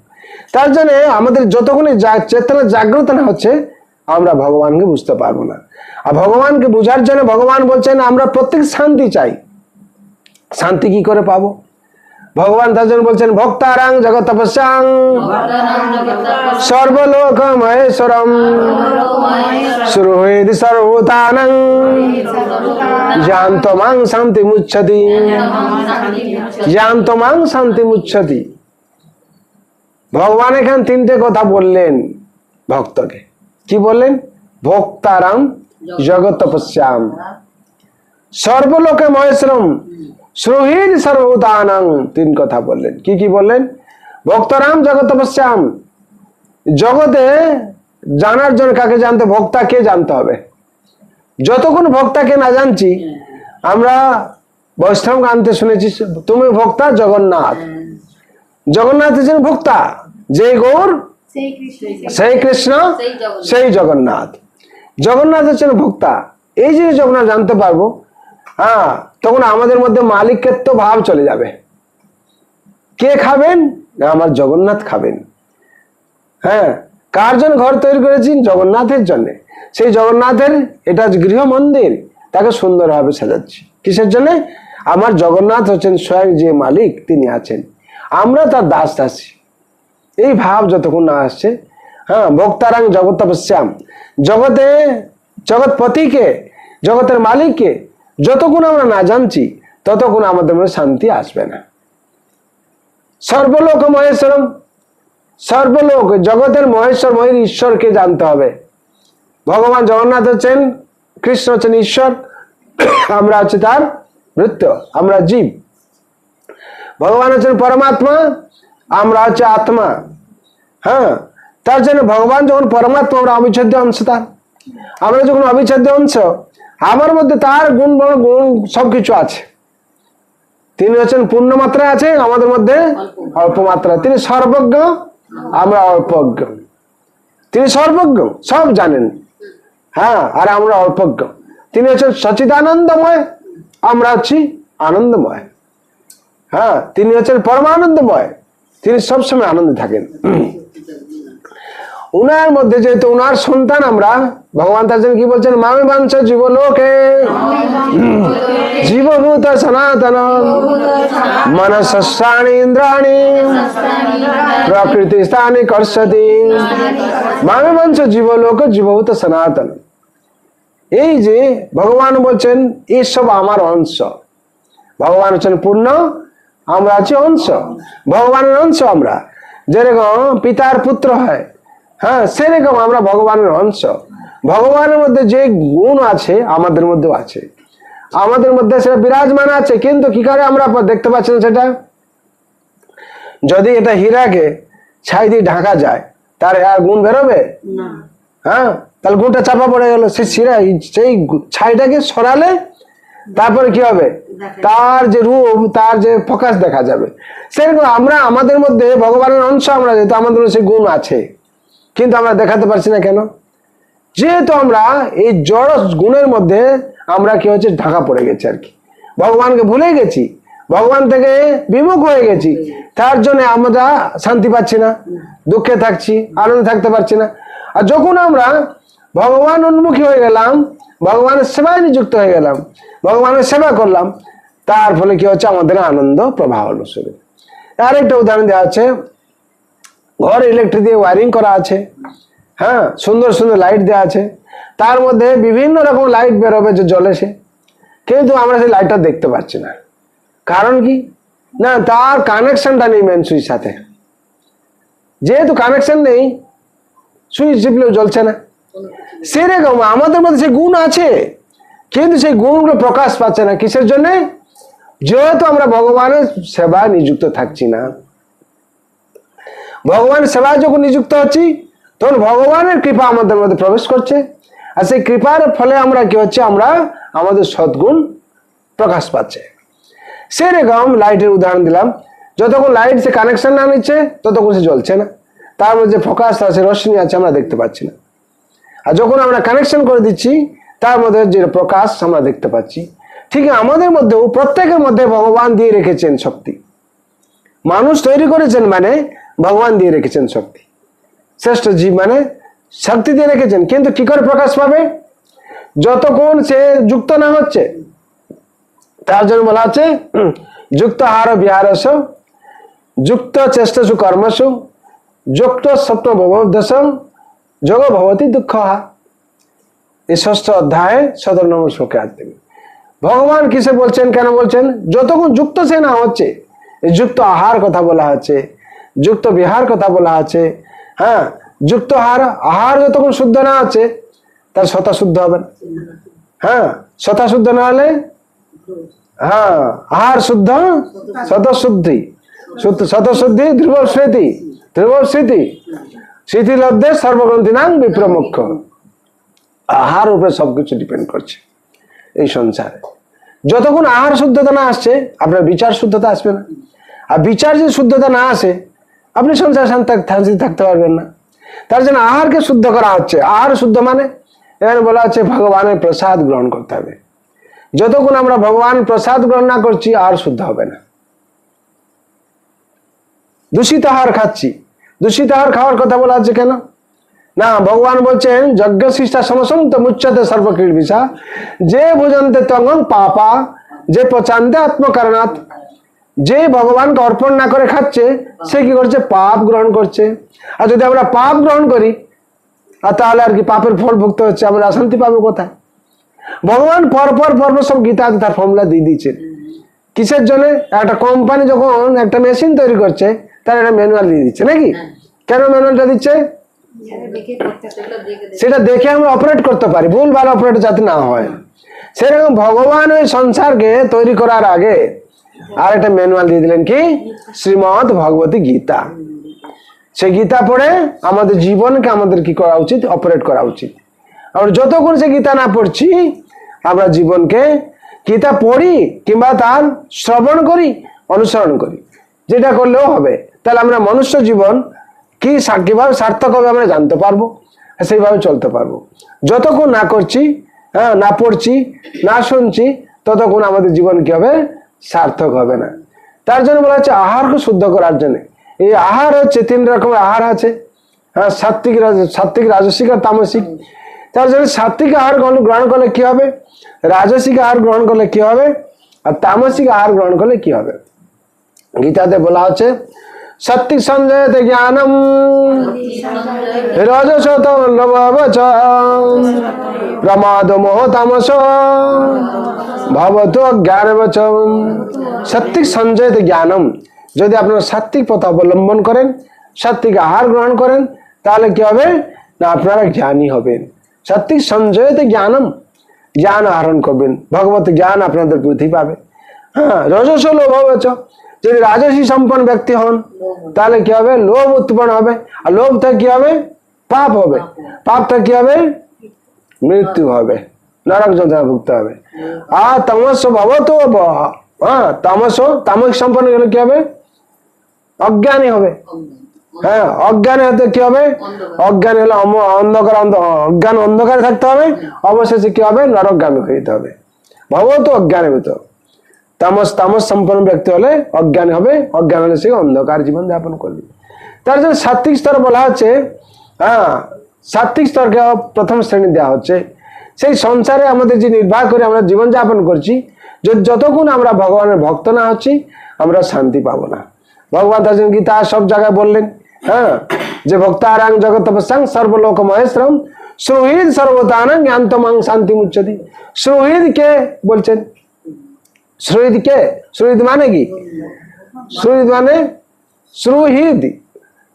তার জন্য আমাদের যতক্ষণ চেতনা জাগ্রত না হচ্ছে, আমরা ভগবানকে বুঝতে পারবো না। আর ভগবানকে বুঝার জন্য ভগবান বলছেন আমরা প্রত্যেক শান্তি চাই। শান্তি কি করে পাবো? ভগবান তার জন্য বলছেন ভক্তারাং জগতপস্যাং সর্বলোক মহেশ্বরম শ্রুহেদি সর্বভূতানাং জান্তমাং শান্তি মুচ্ছতি। জান্তমাং শান্তি মুচ্ছতি। ভগবান এখানে তিনটে কথা বললেন ভক্তকে। কি বললেন? ভক্তারাম জগতপস্যাম সর্বলোকে মহেশ্বরম শ্রুহিদ সর্বভূতানাং। তিন কথা বললেন। কি কি বললেন? ভক্তরাম জগতপস্যাম, জগতে জানার জন্য কাকে জানতে? ভক্তাকে জানতে হবে। যতক্ষণ ভক্তাকে না জানছি, আমরা বৈষ্ণব আনতে শুনেছি তুমি ভক্তা জগন্নাথ। জগন্নাথ হচ্ছেন ভক্তা, যে গৌর সেই কৃষ্ণ সেই জগন্নাথ। জগন্নাথ হচ্ছেন ভক্তা। এই যে যখন জানতে পারবো, হ্যাঁ, তখন আমাদের মধ্যে মালিকত্ব ভাব চলে যাবে। কে খাবেন? আমার জগন্নাথ খাবেন। হ্যাঁ, কার জন্য ঘর তৈরি করেছি? জগন্নাথের জন্য। সেই জগন্নাথের এটা গৃহ মন্দির, তাকে সুন্দরভাবে সাজাচ্ছি। কিসের জন্য? আমার জগন্নাথ হচ্ছেন স্বয়ং যে মালিক, তিনি আছেন, আমরা তার দাস দাসী। এই ভাব যতক্ষণ না আসছে, হ্যাঁ, ভক্তারাং জগতপস্যাম, জগতে জগৎপতিকে, জগতের মালিককে যতক্ষণ আমরা না জানছি, ততক্ষণ আমাদের মধ্যে শান্তি আসবে না। সর্বলোক মহেশ্বরম, সর্বলোক জগতের মহেশ্বর মহির ঈশ্বরকে জানতে হবে। ভগবান জগন্নাথ হচ্ছেন, কৃষ্ণ হচ্ছেন ঈশ্বর, আমরা হচ্ছে তার ভৃত্য, আমরা জীব। ভগবান হচ্ছেন পরমাত্মা, আমরা হচ্ছে আত্মা। হ্যাঁ, তার জন্য ভগবান যখন পরমাত্মা, আমরা অবিচ্ছেদ্য অংশ তার। আমরা যখন অবিচ্ছেদ্য অংশ, আমার মধ্যে তার গুণ গুণ সবকিছু আছে। তিনি হচ্ছেন পূর্ণ মাত্রায় আছে, আমাদের মধ্যে অল্প মাত্রা। তিনি সর্বজ্ঞ, আমরা অল্পজ্ঞ। তিনি সর্বজ্ঞ, সব জানেন, হ্যাঁ, আর আমরা অল্পজ্ঞ। তিনি হচ্ছেন সচিদানন্দময়, আমরা হচ্ছি আনন্দময়। হ্যাঁ, তিনি হচ্ছেন পরমানন্দময়, তিনি সবসময় আনন্দে থাকেন। উনার মধ্যে যেহেতু উনার সন্তান আমরা, ভগবান তার জন্য কি বলছেন? মামি বাঞ্ছ জীবলোকে জীবভূত সনাতন মনসানি ইন্দ্রাণী প্রকৃতি স্থানে কর্ষতি। মামি বাঞ্ছ জীবলোক জীবভূত সনাতন। এই যে ভগবান বলছেন এসব আমার অংশ। ভগবান হচ্ছেন পূর্ণ, আমরা আছি অংশ, ভগবানের অংশ আমরা। যেরকম পিতার পুত্র হয়, হ্যাঁ, সেরকম আমরা ভগবানের অংশ। ভগবানের মধ্যে যে গুণ আছে আমাদের মধ্যেও আছে, আমাদের মধ্যে সেটা বিরাজমান আছে। কিন্তু কি করে আমরা দেখতে পাচ্ছি না সেটা? যদি এটা হীরাকে ছাই দিয়ে ঢাকা যায়, তার আর গুণ বেরোবে? হ্যাঁ, তাহলে গুণটা চাপা পড়ে গেল। সেই ছাইটাকে সরালে তারপরে কি হবে? তার যে রূপ, তার যে প্রকাশ দেখা যাবে। সেরকম আমরা আমাদের মধ্যে ভগবানের অংশ, আমরা যেহেতু আমাদের সেই গুণ আছে, কিন্তু আমরা দেখাতে পারছি না কেন? যেহেতু আমরা এই জড় গুণের মধ্যে আমরা কি হচ্ছে ঢাকা পড়ে গেছি আর কি, ভগবানকে ভুলে গেছি। ভগবান থেকে বিমুখ হয়ে গেছি, তার জন্য আমরা শান্তি পাচ্ছি না, দুঃখে থাকছি, আনন্দে থাকতে পারছি না। আর যখন আমরা ভগবান উন্মুখী হয়ে গেলাম, ভগবানের সেবায় নিযুক্ত হয়ে গেলাম, ভগবানের সেবা করলাম, তার ফলে কি হচ্ছে, আমাদের আনন্দ প্রবাহ হলো শুরু। আরেকটা উদাহরণ দেওয়া আছে, ঘর ইলেকট্রিক দিয়ে ওয়ারিং করা আছে, হ্যাঁ, সুন্দর সুন্দর লাইট দেওয়া আছে, তার মধ্যে বিভিন্ন রকম লাইট বেরোবে যে জ্বলে, সে কিন্তু আমরা সেই লাইটটা দেখতে পাচ্ছি না। কারণ কি না, তার কানেকশনটা নেই মেন সুইচ সাথে। যেহেতু কানেকশন নেই, সুইচ টিপলেও জ্বলছে না। সেরকম আমাদের মধ্যে সেই গুণ আছে, কিন্তু সেই গুণগুলো প্রকাশ পাচ্ছে না। কিসের জন্য? যেহেতু আমরা ভগবানের সেবায় নিযুক্ত থাকছি না। ভগবানের সেবায় যখন নিযুক্ত হচ্ছি, তখন ভগবানের কৃপা আমাদের মধ্যে প্রবেশ করছে, আর সেই কৃপার ফলে আমরা কি হচ্ছে, আমরা আমাদের সদ্গুণ প্রকাশ পাচ্ছে। সেরকম লাইটের উদাহরণ দিলাম, যতক্ষণ লাইট সে কানেকশন না নিচ্ছে ততক্ষণ সে জ্বলছে না, তার মধ্যে যে ফোকাস আছে, রশ্মি আছে, আমরা দেখতে পাচ্ছি না। আর যখন আমরা কানেকশন করে দিচ্ছি, তার মধ্যে যে প্রকাশ আমরা দেখতে পাচ্ছি। ঠিক আমাদের মধ্যেও, প্রত্যেকের মধ্যে ভগবান দিয়ে রেখেছেন শক্তি। মানুষ তৈরি করেছেন মানে ভগবান দিয়ে রেখেছেন শক্তি। শ্রেষ্ঠ জীব মানে শক্তি দিয়ে রেখেছেন, কিন্তু কি করে প্রকাশ পাবে? যতক্ষণ সে যুক্ত না হচ্ছে, তার জন্য বলা আছে যুক্ত আহার বিহারস, যুক্ত চেষ্টসু কর্মসু, যুক্ত স্বপ্ন ভবদশ, যোগ ভবতি দুঃখ। এই 6ষ্ঠ অধ্যায়ে 17 নম্বর শ্লোকে আসবে। ভগবান কিসে বলছেন, কেন বলছেন? যতক্ষণ যুক্ত সে না হচ্ছে, যুক্ত আহার কথা বলা আছে, যুক্ত বিহার কথা বলা আছে। হ্যাঁ, যুক্ত আহার যতক্ষণ শুদ্ধ না আছে, তার সতা শুদ্ধ হবে না। হ্যাঁ, সতা শুদ্ধ না হলে, হ্যাঁ, আহার শুদ্ধ শতশুদ্ধি, শতশুদ্ধি ধ্রুব স্মৃতি, ধ্রুব স্মৃতি, স্মৃতি লব্ধে সর্বগ্রন্থি নাম বিপ্রমুখ্য। আহার উপরে সবকিছু ডিপেন্ড করছে এই সংসারে। যতক্ষণ আহার শুদ্ধতা না আসছে, আপনার বিচার শুদ্ধতা আসবে না। আর বিচার যদি শুদ্ধতা না আসে, আপনি সংসার শান্তি থাকতে পারবেন না। তার জন্য আহারকে শুদ্ধ করা হচ্ছে। আহার শুদ্ধ মানে এখানে বলা হচ্ছে ভগবানের প্রসাদ গ্রহণ করতে হবে। যতক্ষণ আমরা ভগবান প্রসাদ গ্রহণ না করছি, আহার শুদ্ধ হবে না। দূষিত আহার খাচ্ছি, দূষিত আহার খাওয়ার কথা বলা হচ্ছে কেন না? ভগবান বলছেন যজ্ঞ শিষ্টা সমসন্ত মুচ্যতে সর্বকীট বিষা, যে ভুজন্তে তঙ্গং পাপা, যে পচান্তে আত্মকারণাৎ। যে ভগবানকে অর্পণ না করে খাচ্ছে, সে কি করছে? পাপ গ্রহণ করছে। আর যদি আমরা পাপ গ্রহণ করি, আর তাহলে আর কি পাপের ফল ভুগতে হচ্ছে, আমরা অশান্তি পাবো কোথায়? ভগবান পরপর সব গীতাতে তার ফর্মুলা দিয়ে দিচ্ছেন। কিসের জন্য? একটা কোম্পানি যখন একটা মেশিন তৈরি করছে, তার একটা ম্যানুয়াল দিয়ে দিচ্ছে নাকি? কেন ম্যানুয়ালটা দিচ্ছে? সেটা দেখে আমরা অপারেট করতে পারি, ভুল ভালো অপারেট যাতে না হয়। সেরকম ভগবান ওই সংসারকে তৈরি করার আগে আর একটা ম্যানুয়াল দিয়ে দিলেন, কি? শ্রীমদ ভগবতী গীতা। সে গীতা পড়ে আমাদের জীবনকে আমাদের কি করা উচিত? অপারেট করা উচিত। আর যতক্ষণ সে গীতা না পড়ছি, আমরা জীবনকে গীতা পড়ি কিংবা তার শ্রবণ করি, অনুসরণ করি, যেটা করলেও হবে। তাহলে আমরা মনুষ্য জীবন কি কিভাবে সার্থক হবে আমরা জানতে পারবো, সেইভাবে চলতে পারবো। যতক্ষণ না করছি, হ্যাঁ, না পড়ছি, না শুনছি, ততক্ষণ আমাদের জীবন কি হবে? সার্থক হবে না। তার জন্য বলা হচ্ছে আহারকে শুদ্ধ করার জন্য। এই আহার হচ্ছে 3 রকমের আহার আছে। হ্যাঁ, সাত্বিক, রাজসিক আর তামসিক। তার জন্য সাত্বিক আহার গ্রহণ করলে কি হবে, রাজসিক আহার গ্রহণ করলে কি হবে, আর তামসিক আহার গ্রহণ করলে কি হবে? গীতাতে বলা হচ্ছে সাত্বিক সঞ্জয়তে জ্ঞানম, রজসত লবচ, প্রমাদ মোহ তামস ভবত জ্ঞানবচ। সাত্বিক সঞ্জয়তে জ্ঞানম, যদি আপনারা সাত্বিক পথ অবলম্বন করেন, সাত্বিক আহার গ্রহণ করেন, তাহলে কি হবে না? আপনারা জ্ঞানী হবেন। সাত্বিক সঞ্জয়তে জ্ঞানম, জ্ঞান আহরণ করবেন, ভগবত জ্ঞান আপনাদের বৃদ্ধি পাবে। হ্যাঁ, রজস লোভবচ, যদি রাজসী সম্পন্ন ব্যক্তি হন, তাহলে কি হবে? লোভ উৎপন্ন হবে। আর লোভ থেকে কি হবে? পাপ হবে। পাপ থেকে কি হবে? মৃত্যু হবে, নরক যন্ত্রণা ভুগতে হবে। আর তামস ভবত, হ্যাঁ, তামস সম্পন্ন গেলে কি হবে? অজ্ঞানী হবে। হ্যাঁ, অজ্ঞানী হতে কি হবে? অজ্ঞানী হলে অজ্ঞান অন্ধকারে থাকতে হবে, অবশেষে কি হবে? নরকগামী হইতে হবে। ভবত অজ্ঞানী হতো। তামস সম্পন্ন ব্যক্তি হলে অজ্ঞান হবে, অজ্ঞান হলে সে অন্ধকার জীবন যাপন করবে। তার জন্য সাত্বিক স্তর বলা হচ্ছে। সাত্বিক স্তরকে প্রথম শ্রেণী দেওয়া হচ্ছে। সেই সংসারে আমাদের যে নির্বাহ করে আমরা জীবন যাপন করছি, যতক্ষণ আমরা ভগবানের ভক্ত না হচ্ছি আমরা শান্তি পাবো না। ভগবান তার জন্য গীতা সব জায়গায় বললেন, যে ভক্তারাং জগতপসাং সর্বলোক মহেশ্রম সুহৃদ সর্বতানাং জ্ঞান্তমাং শান্তি মুচ্যতি। সুহৃদ কে বলছেন? সুহৃদ কে? সুহৃদ মানে কি? সুহৃদ মানে সুহৃদ,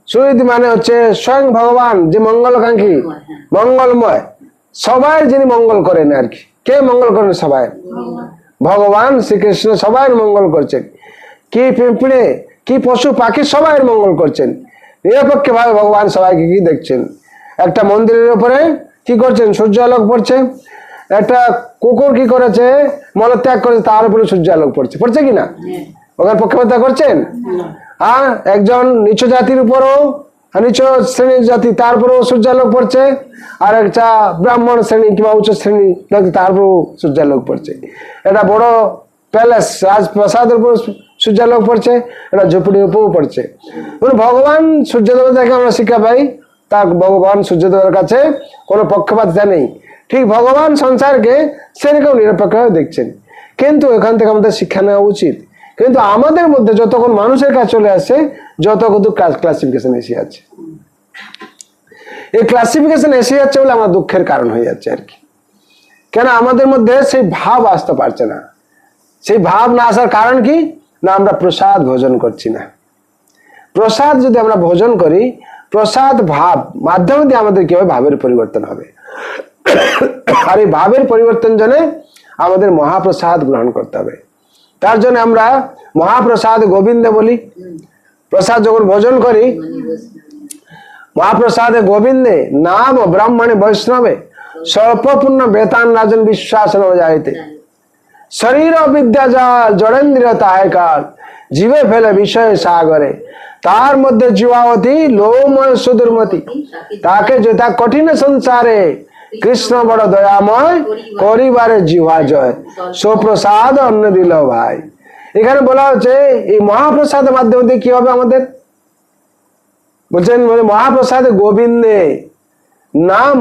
সুহৃদ মানে হচ্ছে স্বয়ং ভগবান, যে মঙ্গলকাঙ্ক্ষী, মঙ্গলময়, সবাই যিনি মঙ্গল করেন আর কি। কে মঙ্গল করেন? সবাই। ভগবান শ্রীকৃষ্ণ সবাই মঙ্গল করছেন। কি পিঁপড়ে, কি পশু পাখি সবাই মঙ্গল করছেন। নিরপেক্ষ ভাবে ভগবান সবাইকে কি দেখছেন। একটা মন্দিরের উপরে কি করছেন? সূর্য আলোক পড়ছে। একটা কুকুর কি করেছে? মলত্যাগ করেছে, তার উপরে সূর্য আলোক পড়ছে। পড়ছে কিনা? ওখানে পক্ষপাত করছেন? একজন নিচু জাতির উপরও, নিচু শ্রেণীর জাতি, তারপরেও সূর্যালোক পড়ছে। আর একটা ব্রাহ্মণ শ্রেণী কিংবা উচ্চ শ্রেণী তারপরেও সূর্যালোক পড়ছে। এটা বড় প্যালেস, রাজপ্রাসাদের উপর সূর্যালোক পড়ছে, এটা ঝুপড়ির উপরও পড়ছে। ভগবান সূর্যদেবের থেকে আমরা শিক্ষা পাই, তার ভগবান সূর্যদেবের কাছে কোনো পক্ষপাতিতা নেই। ঠিক ভগবান সংসারকে সেরকম নিরপেক্ষভাবে দেখছেন। কিন্তু এখান থেকে আমাদের শিক্ষা নেওয়া উচিত। কিন্তু আমাদের মধ্যে যতক্ষণ মানুষের কাছে চলে আসে, যতক্ষণ ক্লাসিফিকেশন এসে যাচ্ছে, এই ক্লাসিফিকেশন এসে যাচ্ছে বলে আমার দুঃখের কারণ হয়ে যাচ্ছে আর কি। কেন আমাদের মধ্যে সেই ভাব আসতে পারছে না। সেই ভাব না আসার কারণ কি? না আমরা প্রসাদ ভোজন করছি না। প্রসাদ যদি আমরা ভোজন করি, প্রসাদ ভাব মাধ্যমে দিয়ে আমাদের কি হবে? ভাবের পরিবর্তন হবে। আর এই ভাবের পরিবর্তন জন্য আমাদের মহাপ্রসাদ গ্রহণ করতে হবে। তার জন্য আমরা মহাপ্রসাদ গোবিন্দ বলি। প্রসাদ যখন ভোজন করি, মহাপ্রসাদে গোবিন্দে নাম ব্রাহ্মণে বৈষ্ণবে স্বল্পপূর্ণ বেতান রাজন বিশ্বাস যাইতে শরীর বিদ্যা জাল জড়েন্দ্র তাহে কাল জীবে ফেলে বিষয় সাগরে তার মধ্যে জীবাবতী লোময় সুদূরমতি তাকে যেটা কঠিন সংসারে কৃষ্ণ বড় দয়াময় করিবারে জিহ্বা জয় সুপ্রসাদ অন্ন দিল ভাই। এখানে বলা হচ্ছে এই মহাপ্রসাদের মাধ্যমে কি হবে আমাদের? বলছেন মহাপ্রসাদ গোবিন্দে নাম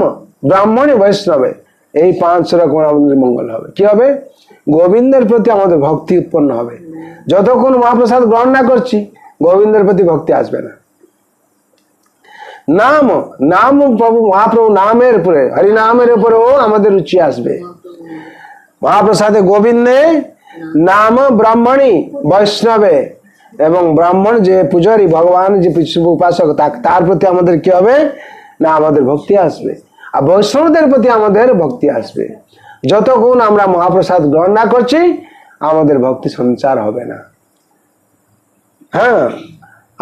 ব্রাহ্মণে বৈষ্ণবে, এই 5 রকম আমাদের মঙ্গল হবে। কি হবে? গোবিন্দের প্রতি আমাদের ভক্তি উৎপন্ন হবে। যতক্ষণ মহাপ্রসাদ গ্রহণ না করছি, গোবিন্দের প্রতি ভক্তি আসবে না। নাম নাম প্রভু মহাপ্রভু নামের উপরে, হরিনামের উপরেও আমাদের রুচি আসবে। মহাপ্রসাদে গোবিন্দে নাম ব্রাহ্মণী বৈষ্ণবে, এবং ব্রাহ্মণ যে পূজারী, ভগবান যে উপাসক, তার প্রতি আমাদের কি হবে? না আমাদের ভক্তি আসবে। আর বৈষ্ণবদের প্রতি আমাদের ভক্তি আসবে। যতক্ষণ আমরা মহাপ্রসাদ গ্রহণ না করছি, আমাদের ভক্তি সঞ্চার হবে না।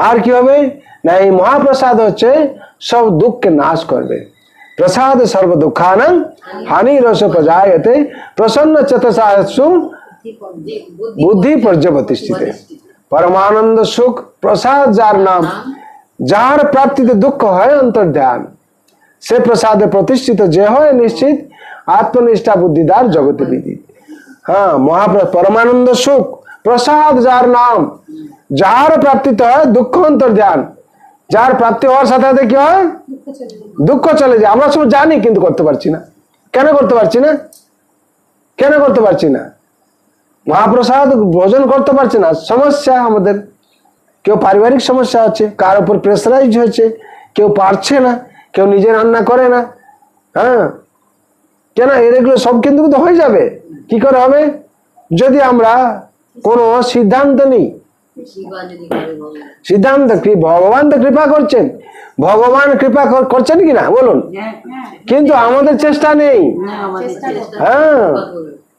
আর কি হবে? না এই মহাপ্রসাদ হচ্ছে সব দুঃখকে নাশ করবে। প্রসাদ সর্ব দুঃখানাং হানি রস প্রজায়তে প্রসন্ন চেতসা বুদ্ধি পর্যবতিষ্ঠিতে। পরমানন্দ সুখ প্রসাদ যার নাম, যার প্রাপ্তিতে দুঃখ হয় অন্তর্ধ্যান, সে প্রসাদে প্রতিষ্ঠিত যে হয় নিশ্চিত আত্মনিষ্ঠা বুদ্ধিদার জগতে বিদিত। পরমানন্দ সুখ প্রসাদ যার নাম, যার প্রাপ্তিতে হয় দুঃখ অন্তর্ধ্যান, যার প্রাপ্তি হওয়ার সাথে সাথে কি হয়? দুঃখ চলে যায়। আমরা সব জানি কিন্তু করতে পারছি না। কেন করতে পারছি না? কেন করতে পারছি না? মহাপ্রসাদ ভোজন করতে পারছে না, সমস্যা আমাদের। কেউ পারিবারিক সমস্যা হচ্ছে, কার উপর প্রেসারাইজ হয়েছে, কেউ পারছে না, কেউ নিজে রান্না করে না। কেন? এগুলো সব কিন্তু হয়ে যাবে। কি করে হবে? যদি আমরা কোনো সিদ্ধান্ত নিই। সিদ্ধান্ত কি? ভগবান তো কৃপা করছেন, ভগবান কৃপা করছেন কিনা বলুন, কিন্তু আমাদের চেষ্টা নেই।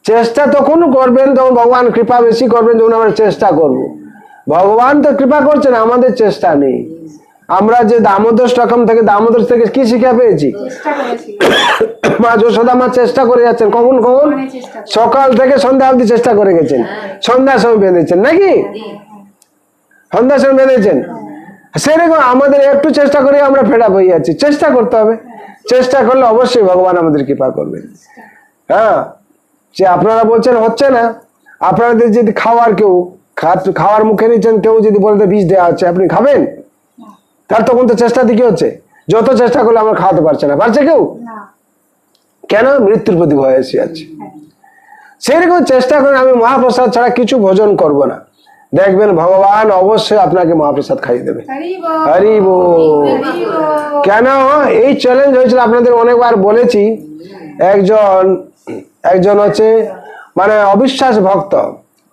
চেষ্টা তখন করবেন যখন ভগবান কৃপা বেশি করবেন, যখন আমরা চেষ্টা করব। ভগবান তো কৃপা করছেন, আমাদের চেষ্টা নেই। আমরা যে দামোদর স্টকম থেকে, দামোদর থেকে কি শিক্ষা পেয়েছি? মা যশোদা মা চেষ্টা করে যাচ্ছেন। কখন কখন? সকাল থেকে সন্ধ্যা অবধি চেষ্টা করে গেছেন। সন্ধ্যার সময় বেঁধেছেন নাকি? সন্ধ্যার সময় বেঁধেছেন। সেরকম আমাদের একটু চেষ্টা করে আমরা ফেরা হয়ে যাচ্ছি। চেষ্টা করতে হবে। চেষ্টা করলে অবশ্যই ভগবান আমাদের কৃপা করবেন। যে আপনারা বলছেন হচ্ছে না, আপনাদের যদি খাওয়ার কেউ খাওয়ার মুখে নিচ্ছেন, কেউ যদি বলতে বিষ দেওয়া হচ্ছে, আপনি খাবেন? তার তখন তো চেষ্টা কি হচ্ছে, যত চেষ্টা করলে আমরা খাওয়াতে পারছে না, পারছে কেউ? কেন? মৃত্যুর প্রতি ভয় এসে যাচ্ছে। সেরকম চেষ্টা করেন আমি মহাপ্রসাদ ছাড়া কিছু ভোজন করব না, দেখবেন ভগবান অবশ্যই আপনাকে মহাপ্রসাদ খাইয়ে দেবে। হরি বল। কেন এই চ্যালেঞ্জ হয়েছিল আপনাদের অনেকবার বলেছি। একজন হচ্ছে মানে অবিশ্বাস ভক্ত,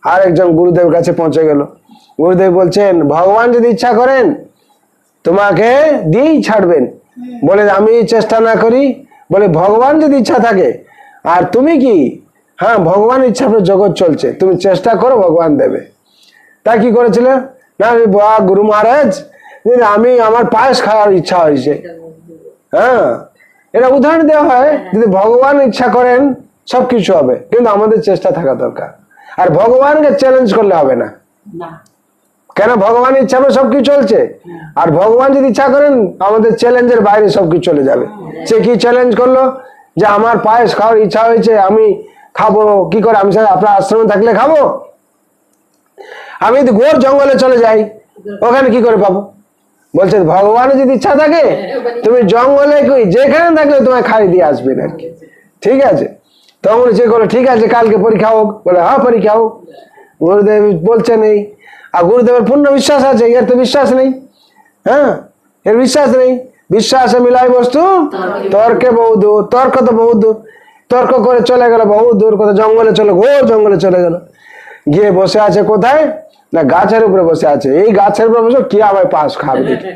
আর একজন গুরুদেবের কাছে পৌঁছে গেল। গুরুদেব বলছেন ভগবান যদি ইচ্ছা করেন তোমাকে দিয়েই ছাড়বেন। বলে আমি চেষ্টা না করি, বলে ভগবান যদি ইচ্ছা থাকে, আর তুমি কি, হ্যাঁ ভগবান ইচ্ছা জগৎ চলছে, তুমি চেষ্টা করো ভগবান দেবে। তা কি করেছিল না, গুরু মহারাজ আমি আমার পায়েস খাওয়ার ইচ্ছা হয়েছে। হ্যাঁ, এটা উদাহরণ দেওয়া হয়, যদি ভগবান ইচ্ছা করেন সবকিছু হবে, কিন্তু আমাদের চেষ্টা থাকা দরকার। আর ভগবানকে চ্যালেঞ্জ করলে হবে না, কেন? ভগবান ইচ্ছা হবে সবকিছু চলছে, আর ভগবান যদি ইচ্ছা করেন আমাদের চ্যালেঞ্জের বাইরে সবকিছু চলে যাবে। সে কি চ্যালেঞ্জ করলো যে আমার পায়েস খাওয়ার ইচ্ছা হয়েছে, আমি খাবো কি করে? আমি আপনার আশ্রমে থাকলে খাবো? আমি যদি ঘোর জঙ্গলে চলে যাই, ওখানে কি করে পাবো? বলছে ভগবানের যদি ইচ্ছা থাকে তুমি জঙ্গলে যেখানে থাকলে তোমায় খাইয়ে দিয়ে আসবেন আর কি। ঠিক আছে, তখন সে বলে ঠিক আছে কালকে পরীক্ষা হোক। বলে হ্যাঁ পরীক্ষা হোক। গুরুদেব বলছেন এই, আর গুরুদেবের পূর্ণ বিশ্বাস আছে, এর তো বিশ্বাস নেই। হ্যাঁ, এর বিশ্বাস নেই। বিশ্বাসে মিলাই বস্তু তর্কে বহু দূর, তর্ক তো বহু দূর। তর্ক করে চলে গেল বহু দূর, কোথায় জঙ্গলে চলে, ঘোর জঙ্গলে চলে গেল। গিয়ে বসে আছে কোথায় না, গাছের উপরে বসে আছে। এই গাছের উপরে বসে কে আমায় পায়েস খাবে দেখি।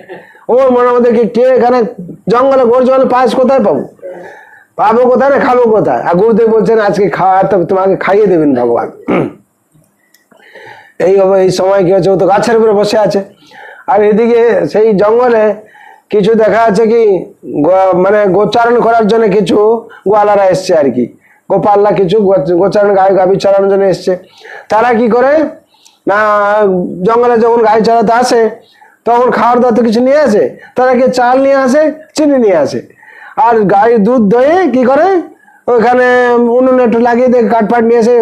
ওর মনের মধ্যে কি কে এখানে জঙ্গলে ঘোর জঙ্গলে পায়েস কোথায় পাবো, পাবো কোথায় না খাবো কোথায়? আর গুরুদেব বলছেন আজকে খাওয়া, তোমাকে খাইয়ে দেবেন ভগবান। এই সময় কি হচ্ছে, ও তো গাছের উপরে বসে আছে। আর এদিকে সেই জঙ্গলে কিছু দেখা যাচ্ছে কি মানে গোচারণ করার জন্য কিছু গোয়ালারা এসছে আর কি, গোপালরা কিছু গোচারণ গাভী চড়ানোর জন্য এসছে। তারা কি করে না, জঙ্গলে যখন গাড়ি চালাতে আসে তখন খাওয়ার দাওয়ার তো কিছু নিয়ে আসে, তারা কি চাল নিয়ে আসে, চিনি নিয়ে আসে, আর গাড়ির দুধ দয়ে কি করে ওইখানে উনুনে একটু লাগিয়ে দেয়, কাঠপাট নিয়ে এসে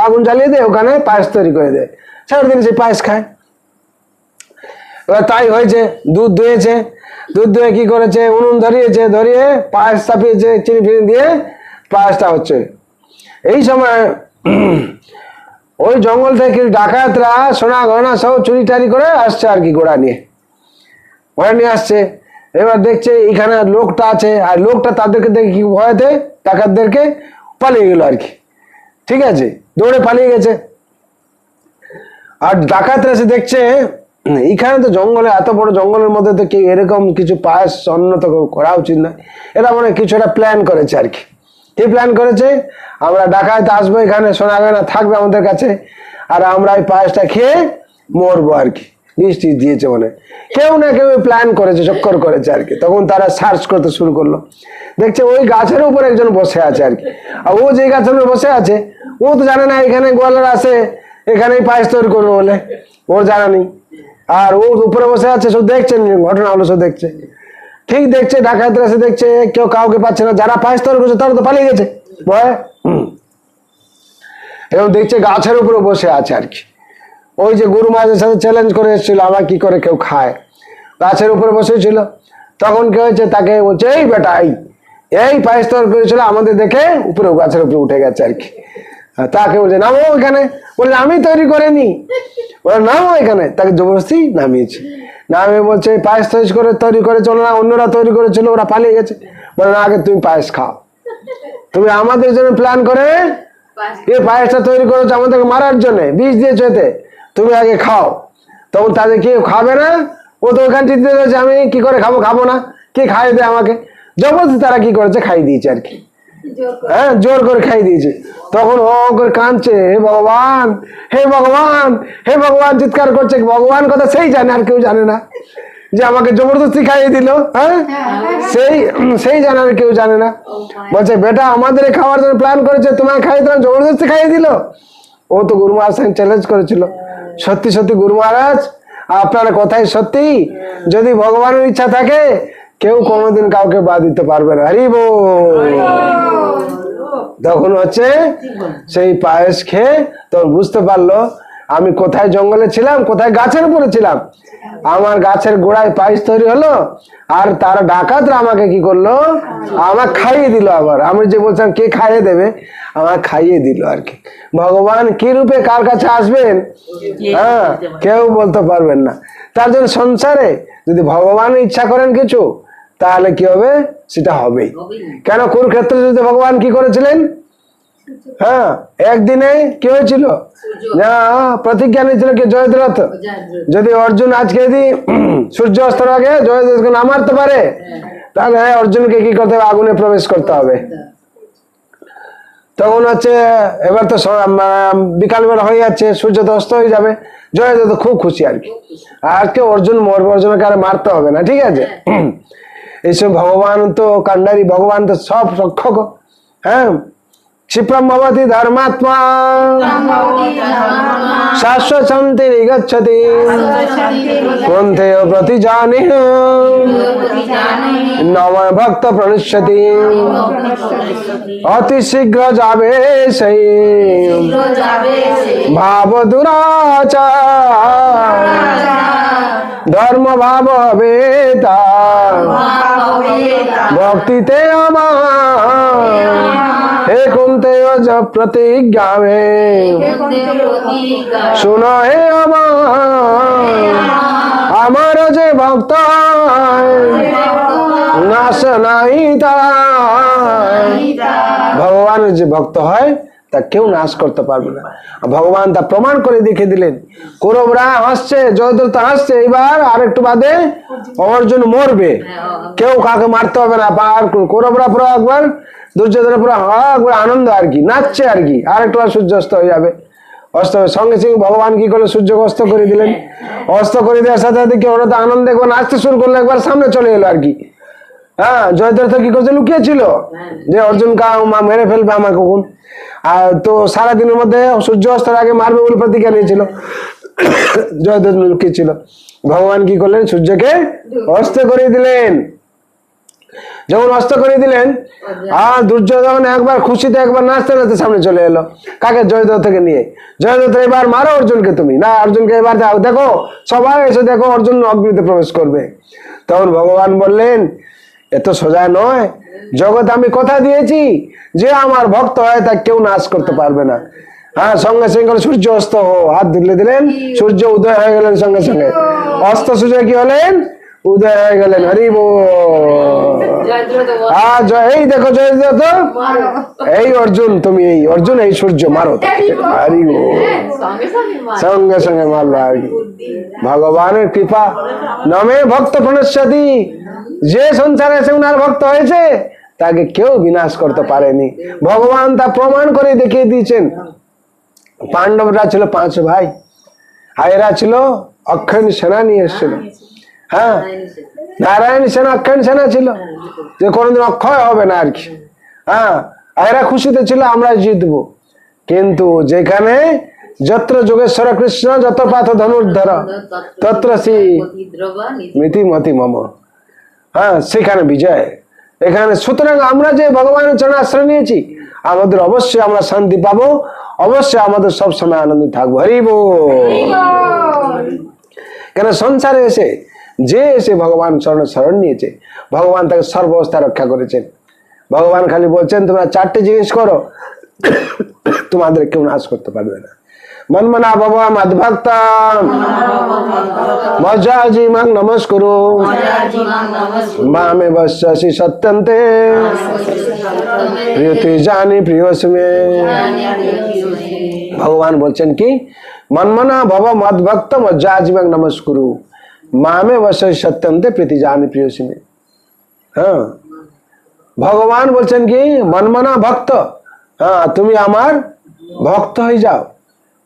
আগুন জ্বালিয়ে দেয়, ওখানে পায়েস তৈরি করে দেয়। সারাদিন সেই পায়েস খায়। এবার তাই হয়েছে, দুধ দইয়েছে, দুধ দয়ে কি করেছে, উনুন ধরিয়েছে, ধরিয়ে পায়েস চাপিয়েছে, চিনি ফিনি দিয়ে পায়েসটা হচ্ছে। এই সময় ওই জঙ্গল থেকে ডাকাতরা সোনা গয়না সব চুরি টারি করে আসছে আর কি, ঘোড়া নিয়ে আসছে। এবার দেখছে এখানে লোকটা আছে, আর লোকটা তাদেরকে দেখে কি ভয়তে ডাকাতদেরকে পালিয়ে গেল আর কি। ঠিক আছে, দৌড়ে পালিয়ে গেছে। আর ডাকাতরা এসে দেখছে এইখানে তো জঙ্গলে, এত বড় জঙ্গলের মধ্যে তো কেউ এরকম কিছু পায়েস অন্য তো করা উচিত না। এরা মানে কিছু একটা প্ল্যান করেছে আর কি। কি প্ল্যান করেছে, আমরা ডাকাত আসবো, এখানে সোনা গয়না থাকবে আমাদের কাছে, আর আমরা এই পায়েসটা খেয়ে মরবো আর কি। বৃষ্টি দিয়েছে মানে কেউ না কেউ প্ল্যান করেছে, চক্কর করেছে আর কি। তখন তারা সার্চ করতে শুরু করলো, দেখছে ওই গাছের উপর একজন বসে আছে আর কি। আর ও যে গাছের উপর বসে আছে ও তো জানে না এখানে গোয়ালার আছে, এখানেই পায়েস তৈরি করবে বলে, ওর জানা নেই। আর ও উপরে বসে আছে, সব দেখছেন ঘটনা হলো, সব দেখছে। ঠিক দেখছে, ডাকাতরা এসে দেখছে কেউ কাউকে পাচ্ছে না, যারা পায়েস তৈরি করছে তারা তো পালিয়ে গেছে ভয়। এবং দেখছে গাছের উপরে বসে আছে আর কি। ওই যে গুরু মহারাজের সাথে চ্যালেঞ্জ করে এসেছিল আমার কি করে কেউ খায়, গাছের উপরে বসেছিল। তখন কি হয়েছে, তাকে বলছে এই বেটা এই পায়েস তৈরি করেছিল, আমাদের দেখে উপরে গাছের উপরে উঠে গেছে আর কি। তাকে বলছে নামো এখানে, বলছে আমি তৈরি করিনি, বলে নামো এখানে। তাকে জবরদস্তি নামিয়েছে। নামিয়ে বলছে পায়েস তৈরি করে চলো না, অন্যরা তৈরি করেছিল, ওরা পালিয়ে গেছে। বলে না, আগে তুমি পায়েস খাও, তুমি আমাদের জন্য প্ল্যান করে এই পায়েসটা তৈরি করেছো আমাদেরকে মারার জন্য, বিষ দিয়েছো এতে, তুমি আগে খাও। তখন তাদের কেউ খাবে না, ও তো ওখানে চিন্তা করেছে আমি কি করে খাবো না, কে খাইয়ে দেয় আমাকে। জবরদস্তি তারা কি করেছে, খাইয়ে দিয়েছে আর কি। হ্যাঁ, জোর করে খাইয়ে দিয়েছে। তখন ও করে কাঁদছে, হে ভগবান, হে ভগবান, হে ভগবান চিৎকার করছে। ভগবান কথা সেই জানে, আর কেউ জানে না যে আমাকে জবরদস্তি খাইয়ে দিল। হ্যাঁ, সেই জানে, আর কেউ জানে না। বলছে বেটা আমাদের খাওয়ার জন্য প্ল্যান করেছে, তোমায় খাইয়ে দিলাম, জবরদস্তি খাইয়ে দিল। ও তো গুরু মহারাজ সঙ্গে চ্যালেঞ্জ করেছিল। সত্যি সত্যি গুরু মহারাজ আপনার কথাই সত্যি, যদি ভগবানের ইচ্ছা থাকে কেউ কোনোদিন কাউকে বাদ দিতে পারবে না। হরি বল। তখন হচ্ছে সেই পায়েস খেয়ে তখন বুঝতে পারলো আমি কোথায় জঙ্গলে ছিলাম, কোথায় গাছের উপরে ছিলাম। আমার গাছের গোড়ায় পায়েস তৈরি হলো, আর তারা ডাকাতরা আমাকে কি করলো, আমাকে খাইয়ে দিল। আবার আমি যে বলছিলাম কে খাইয়ে দেবে, আমাকে খাইয়ে দিল আর কি। ভগবান কি রূপে কার কাছে আসবেন, হ্যাঁ, কেউ বলতে পারবেন না। তার জন্য সংসারে যদি ভগবান ইচ্ছা করেন কিছু, তাহলে কি হবে, সেটা হবেই। কেন কুরুক্ষেত্রে যদি ভগবান কি করেছিলেন, হ্যাঁ, একদিনে কি হয়েছিল না, প্রতিজ্ঞা নিয়েছিল কি জয়দ্রথ, যদি অর্জুন আজকে যদি সূর্য অস্তের আগে জয়দ্রথকে না মারতে পারে, তাহলে অর্জুনকে কি করতে হবে, আগুনে প্রবেশ করতে হবে। তখন হচ্ছে এবার তো বিকালবেলা হয়ে যাচ্ছে, সূর্য তো অস্ত হয়ে যাবে, জয়দ্রথ খুব খুশি আর কি, আজকে অর্জুন মরবে, অর্জুনকে আর মারতে হবে না, ঠিক আছে। এইসব ভগবান তো কান্ডারি, ভগবান তো সব রক্ষক, হ্যাঁ। क्षिप्रम भवति धर्मात्मा शाश्वत शांति गच्छति कुंतेय प्रतिजानिह नव भक्त प्रणश्यति अति शीघ्र जावे सही भाव दुराचार धर्म भाव वेता भक्ति ते हे कुंतेय जब प्रतिज्ञा में सुनो हे আমার যে ভক্ত নাশ নাই ভগবানের যে ভক্ত হয় তা কেউ নাশ করতে পারবে না। ভগবান তা প্রমাণ করে দেখে দিলেন। কৌরবরা হাসছে, জয়দ্রথ হাসছে, এবার আর একটু বাদে অর্জুন মরবে, কেউ কাকে মারতে হবে না। কৌরবরা পুরো একবার, দুর্যোধনের পুরো একবার আনন্দ আর কি, নাচছে আর কি, আর একটু সূর্য অস্ত হয়ে যাবে, অস্ত হবে। সঙ্গে সঙ্গে ভগবান কি করলো, সূর্যকে অস্ত করে দিলেন। অস্ত করে দেওয়ার সাথে সাথে কি ওরা তো আনন্দ একবার নাচতে শুরু করলো, একবার সামনে চলে এলো আর কি। হ্যাঁ, জয়দ্রথ কি করছে, লুকিয়েছিল যে অর্জুন মেরে ফেলবে আমার কখন। আর তো সারাদিনের মধ্যে সূর্য অস্তের আগে মারবে বলে প্রতিজ্ঞা নিয়েছিল, জয়দ্রথ লুকিয়েছিল। ভগবান কি করলেন, সূর্যকে অস্ত করে দিলেন। যখন অস্ত করে দিলেন, আর দুর্যোধন একবার খুশিতে একবার নাচতে নাচতে সামনে চলে এলো, কাকে, জয়দ্রথকে নিয়ে। জয়দ্রথ এবার মারো অর্জুনকে, তুমি না, অর্জুনকে এবার দেখো, সবাই এসে দেখো অর্জুন অগ্নিতে প্রবেশ করবে। তখন ভগবান বললেন, এত সোজা নয়, জগৎ আমি কথা দিয়েছি যে আমার ভক্ত হয় তা কেউ নাশ করতে পারবে না। হ্যাঁ, সঙ্গে সঙ্গে সূর্য অস্ত হাত ধুলে দিলেন, সূর্য উদয় হয়ে গেলেন, সঙ্গে সঙ্গে অস্ত সূর্য কি হলেন, উদয় হয়ে গেলেন। হরি বল। এই দেখো জয়দ্রথ, এই অর্জুন, তুমি এই অর্জুন, এই সূর্য মারো। হরি বল। সঙ্গে সঙ্গে মারলো আর কি। ভগবানের কৃপা, নমে ভক্ত প্রণশ্যতি, যে সংসারে এসে উনার ভক্ত হয়েছে তাকে কেউ বিনাশ করতে পারেনি। ভগবান তা প্রমাণ করে দেখিয়ে দিয়েছেন। পাণ্ডবরা ছিল 5 ভাই, আর এরা ছিল অক্ষয়ণী সেনা নিয়ে এসেছিল। হ্যাঁ, নারায়ণী সেনা, অক্ষয়ণী সেনা ছিল, যে কোনোদিন অক্ষয় হবে না আর কি। হ্যাঁ, এরা খুশিতে ছিল আমরা জিতবো। কিন্তু যেখানে যত্র যোগেশ্বর কৃষ্ণ যত পাথ ধনুর্ধর তত্র শ্রী মিতি মতি মম, হ্যাঁ, সেখানে বিজয় এখানে। সুতরাং আমরা যে ভগবানের চরণে আশ্রয় নিয়েছি, আমাদের অবশ্যই আমরা শান্তি পাবো, অবশ্যই আমাদের সব সময় আনন্দিত থাকবো। হরি বল। কেন সংসারে এসে যে এসে ভগবান চরণে শরণ নিয়েছে, ভগবান তাকে সর্বাবস্থা রক্ষা করেছেন। ভগবান খালি বলছেন তোমরা 4টে জিনিস করো, তোমাদের কেউ নাশ করতে পারবে না। মন্মনা বাবা মদ্ভক্তা মজ্জাজি মাং নমস্কুরু মামে বশ্যসি সত্যন্তে প্রিয়তি জানি প্রিয়সমে। ভগবান বলছেন কি, মন্মনা বাবা মদ্ভক্ত মজ্জাজি মাং নমস্কুরু মামে বশ্যসি সত্যন্তে প্রীতি জানি প্রিয়সমে। হ্যাঁ, ভগবান বলছেন কি, মন্মনা ভক্ত, হ্যাঁ, তুমি আমার ভক্ত হয়ে যাও।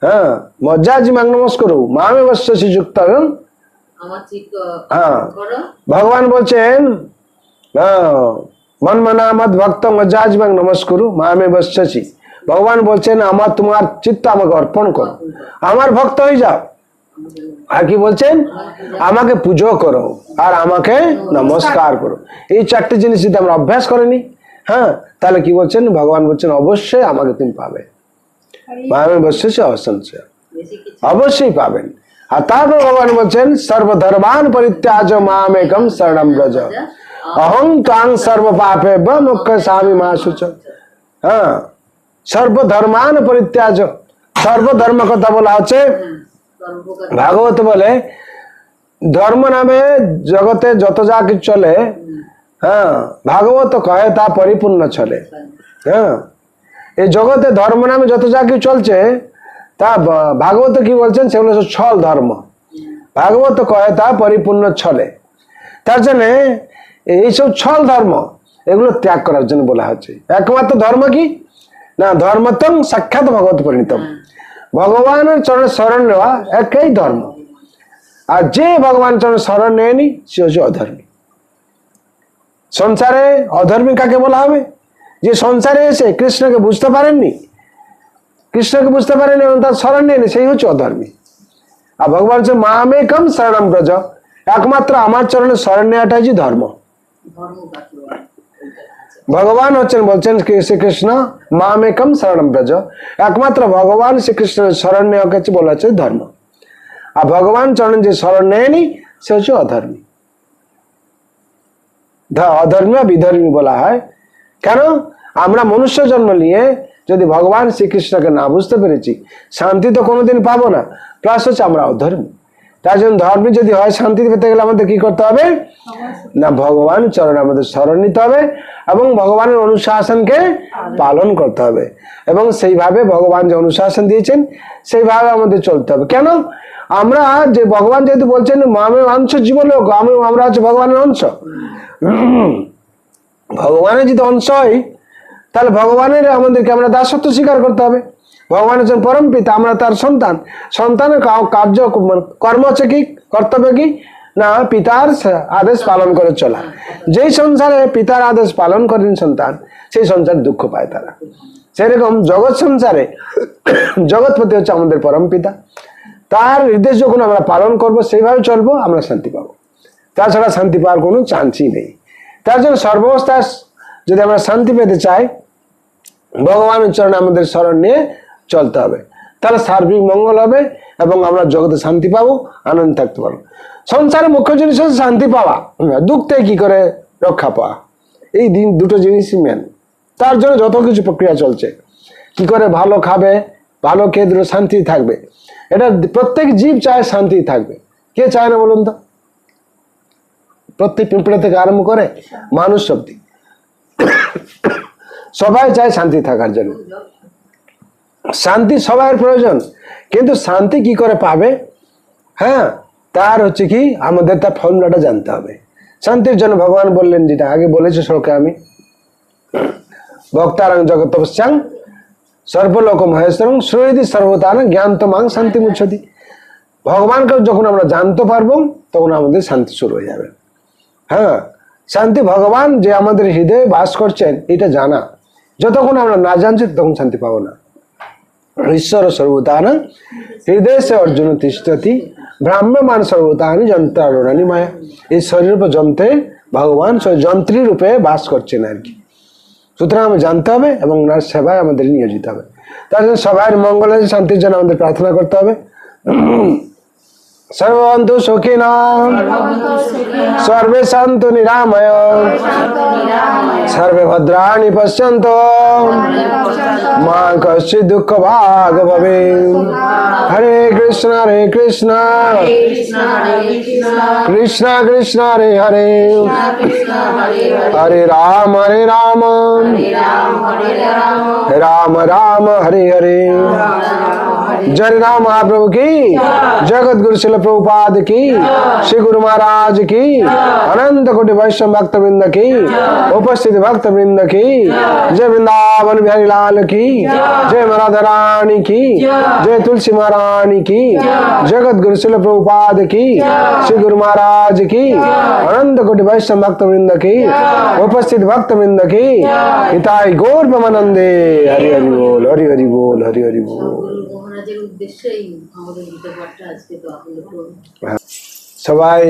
হ্যাঁ, মজ্জাজি মাং নমস্কুরু মামে বশ্যসি যুক্ত। হ্যাঁ, ভগবান বলছেন, মন্মনা মদ ভক্ত মজ্জাজি মাং নমস্কুরু মামে বশ্যসি। ভগবান বলছেন আমার তোমার চিত্ত আমাকে অর্পণ করো, আমার ভক্ত হয়ে যাও। আর কি বলছেন, আমাকে পুজো করো আর আমাকে নমস্কার করো। এই 4টে জিনিস যদি আমরা অভ্যাস করিনি, হ্যাঁ, তাহলে কি বলছেন, ভগবান বলছেন অবশ্যই আমাকে তুমি পাবে। মামে বস্যসে অসংশয়, অবশ্যই পাবেন। আর তারপর ভগবান বলছেন সর্বধর্মান পরিত্যাজ মামেকম শরণম ব্রজ অহং ত্বাং সর্ব পাপেভ্যো মোক্ষয়িষ্যামি মা শুচ। হ্যাঁ, সর্বধর্মান পরিত্যাজ, সর্বধর্ম কথা বলা হচ্ছে। ভাগবত বলে ধর্ম নামে জগতে যত যা কিছু চলে, হ্যাঁ, ভাগবত কহে তা পরিপূর্ণ চলে। হ্যাঁ, এই জগতে ধর্ম নামে যত যা কিছু চলছে তা ভাগবত কি বলছেন, সেগুলো ছল ধর্ম। ভাগবত কহে তা পরিপূর্ণ ছলে। তার জন্য এইসব ছল ধর্ম এগুলো ত্যাগ করার জন্য বলা হচ্ছে। একমাত্র ধর্ম কি না, ধর্মতম সাক্ষাৎ ভগবত পরিণতম, ভগবানের চরণে শরণ নেওয়া একই ধর্ম। আর যে ভগবান চরণে শরণ নেয়নি সে হচ্ছে অধর্মী। সংসারে অধর্মী কাকে বলা হবে? যে সংসারে এসে কৃষ্ণকে বুঝতে পারেননি, কৃষ্ণকে বুঝতে পারেনি এবং তার শরণ নেয়নি, সেই হচ্ছে অধর্মী। আর ভগবান হচ্ছে মামেকম শরণম ব্রজ, একমাত্র আমার চরণে শরণ নেওয়াটা হচ্ছে ধর্ম। ভগবান হচ্ছেন বলছেন শ্রীকৃষ্ণ মামেকম শরণম ব্রজ, একমাত্র ভগবান শ্রীকৃষ্ণের শরণ নেওয়াকে বলা হচ্ছে ধর্ম। আর ভগবান চরণে যে শরণ নেয়নি সে হচ্ছে অধর্মী। অধর্মী বা বিধর্মী বলা হয়। কেন? আমরা মনুষ্য জন্ম নিয়ে যদি ভগবান শ্রীকৃষ্ণকে না বুঝতে পেরেছি, শান্তি তো কোনোদিন পাবো না, প্লাস হচ্ছে আমরা অধর্মী। তার জন্য ধর্মী যদি হয়, শান্তি পেতে গেলে আমাদের কি করতে হবে না, ভগবান চরণে আমাদের শরণ নিতে হবে এবং ভগবানের অনুশাসনকে পালন করতে হবে। এবং সেইভাবে ভগবান যে অনুশাসন দিয়েছেন সেইভাবে আমাদের চলতে হবে। কেন? আমরা যে ভগবান যেহেতু বলছেন মামে অংশ জীবলোক, আমরা হচ্ছে ভগবানের অংশ। ভগবানের যদি অংশ হয় তাহলে ভগবানের আমাদেরকে আমরা দাসত্ব স্বীকার করতে হবে। ভগবান হচ্ছেন পরম পিতা, আমরা তার সন্তান। সন্তানের কার্য কর্ম হচ্ছে কি, কর্তব্য কি না, পিতার আদেশ পালন করে চলা। যেই সংসারে পিতার আদেশ পালন করেন সন্তান, সেই সংসার দুঃখ পায় তারা। সেরকম জগৎ সংসারে জগৎপতি হচ্ছে আমাদের পরম পিতা, তার নির্দেশ যখন আমরা পালন করব, সেইভাবে চলবো, আমরা শান্তি পাবো। তাছাড়া শান্তি পাওয়ার কোনো চান্সই নেই। তার জন্য সর্বাবস্থায় যদি আমরা শান্তি পেতে চাই, ভগবানের চরণে আমাদের শরণ নিয়ে চলতে হবে, তাহলে সার্বিক মঙ্গল হবে এবং আমরা জগতে শান্তি পাবো, আনন্দ থাকতে পারবো। সংসারে মুখ্য জিনিস হচ্ছে শান্তি পাওয়া, দুঃখ থেকে কি করে রক্ষা পাওয়া। এই দুটো জিনিসই মেন। তার জন্য যত কিছু প্রক্রিয়া চলছে, কি করে ভালো খাবে, ভালো খেয়ে দিলে শান্তি থাকবে। এটা প্রত্যেক জীব চায় শান্তি থাকবে, কে চায় না বলুন তো? প্রত্যেক পিঁপড়ে থেকে আরম্ভ করে মানুষ অব্দি সবাই চায় শান্তি থাকার জন্য। শান্তি সবার প্রয়োজন, কিন্তু শান্তি কি করে পাবে, হ্যাঁ, তার হচ্ছে কি আমাদের তার ফর্মুলাটা জানতে হবে। শান্তির জন্য ভগবান বললেন, যেটা আগে বলেছে শ্লোকে আমি, ভক্তারং জগৎপশ্চাং সর্বলোক মহেশ্বরং শ্রুয়তি সর্বতান জ্ঞানতমাং শান্তি মুচ্ছতি। ভগবানকে যখন আমরা জানতে পারবো তখন আমাদের শান্তি শুরু হয়ে যাবে। হ্যাঁ, শান্তি ভগবান যে আমাদের হৃদয়ে বাস করছেন এটা জানা। যতক্ষণ আমরা না জানছি তখন শান্তি পাবো না। ঈশ্বর সর্বতান হৃদয় সে অর্জুন তিষ্ঠতি ব্রাহ্মমান সর্বতানি যন্ত্রারণানি মায়া। এই শরীর উপর যন্ত্রে ভগবান যন্ত্রী রূপে বাস করছেন আর কি। সুতরাং আমি জানতে হবে এবং ওনার সেবায় আমাদের নিয়োজিত হবে। তার জন্য সবার মঙ্গলের শান্তির জন্য আমাদের প্রার্থনা করতে হবে। सर्वन्तु सुखिनः सर्वे सन्तु निरामय सर्वे भद्राणि पश्यन्तु मा कश्चित् दुःखभाग् भवेत्। हरे कृष्ण कृष्ण कृष्ण हरे हरे हरे राम राम राम हरे हरे। जय राम महाप्रभु की, जगत गुरु शिल प्रभुपाद की, श्री गुरु महाराज की, अनंत कोटि वैष्णव भक्त वृंद की, उपस्थित भक्त वृंद की, जय वृंदावन बिहारी लाल की, जय राधा रानी की, जय तुलसी महारानी की, जगत गुरु शिल प्रभुपाद की, श्री गुरु महाराज की, अनंत कोटि वैष्णव भक्त वृंद की, उपस्थित भक्त वृंद की, हिताय गौर ब्रह्मानंदे। हरि हरि बोल, हरि हरि बोल, हरि हरि बोल। সবাই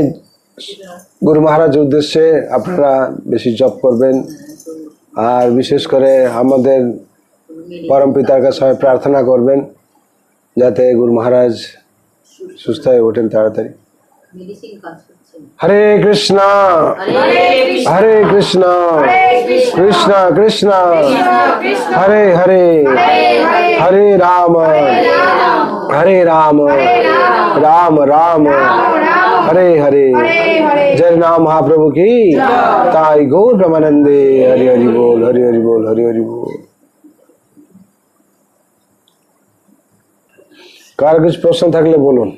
গুরু মহারাজের উদ্দেশ্যে আপনারা বেশি জপ করবেন। আর বিশেষ করে আমাদের परम पितार কাছে সবাই প্রার্থনা করবেন যাতে গুরু মহারাজ সুস্থ হয়ে ওঠেন তাড়াতাড়ি। हरे कृष्णा हरे कृष्णा कृष्णा कृष्णा हरे हरे हरे राम राम राम हरे हरे। जय नाम महाप्रभु की ताई गौर ब्रह्मानंदे। हरि हरि बोल हरि हरि बोल हरि हरि बोल। কার কিছু প্রশ্ন থাকলে বলুন।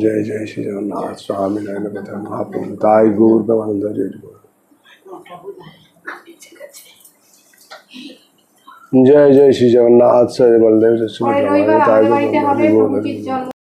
जय जय श्री जगन्नाथ स्वामी नारायण कथा महाप्रभु ताई गौर ब्रह्मानंद हरि हरि बोल। जय जय श्री जगन्नाथ श्री बलदेव सुभद्रा ताई गौर हरि बोल हरि बोल।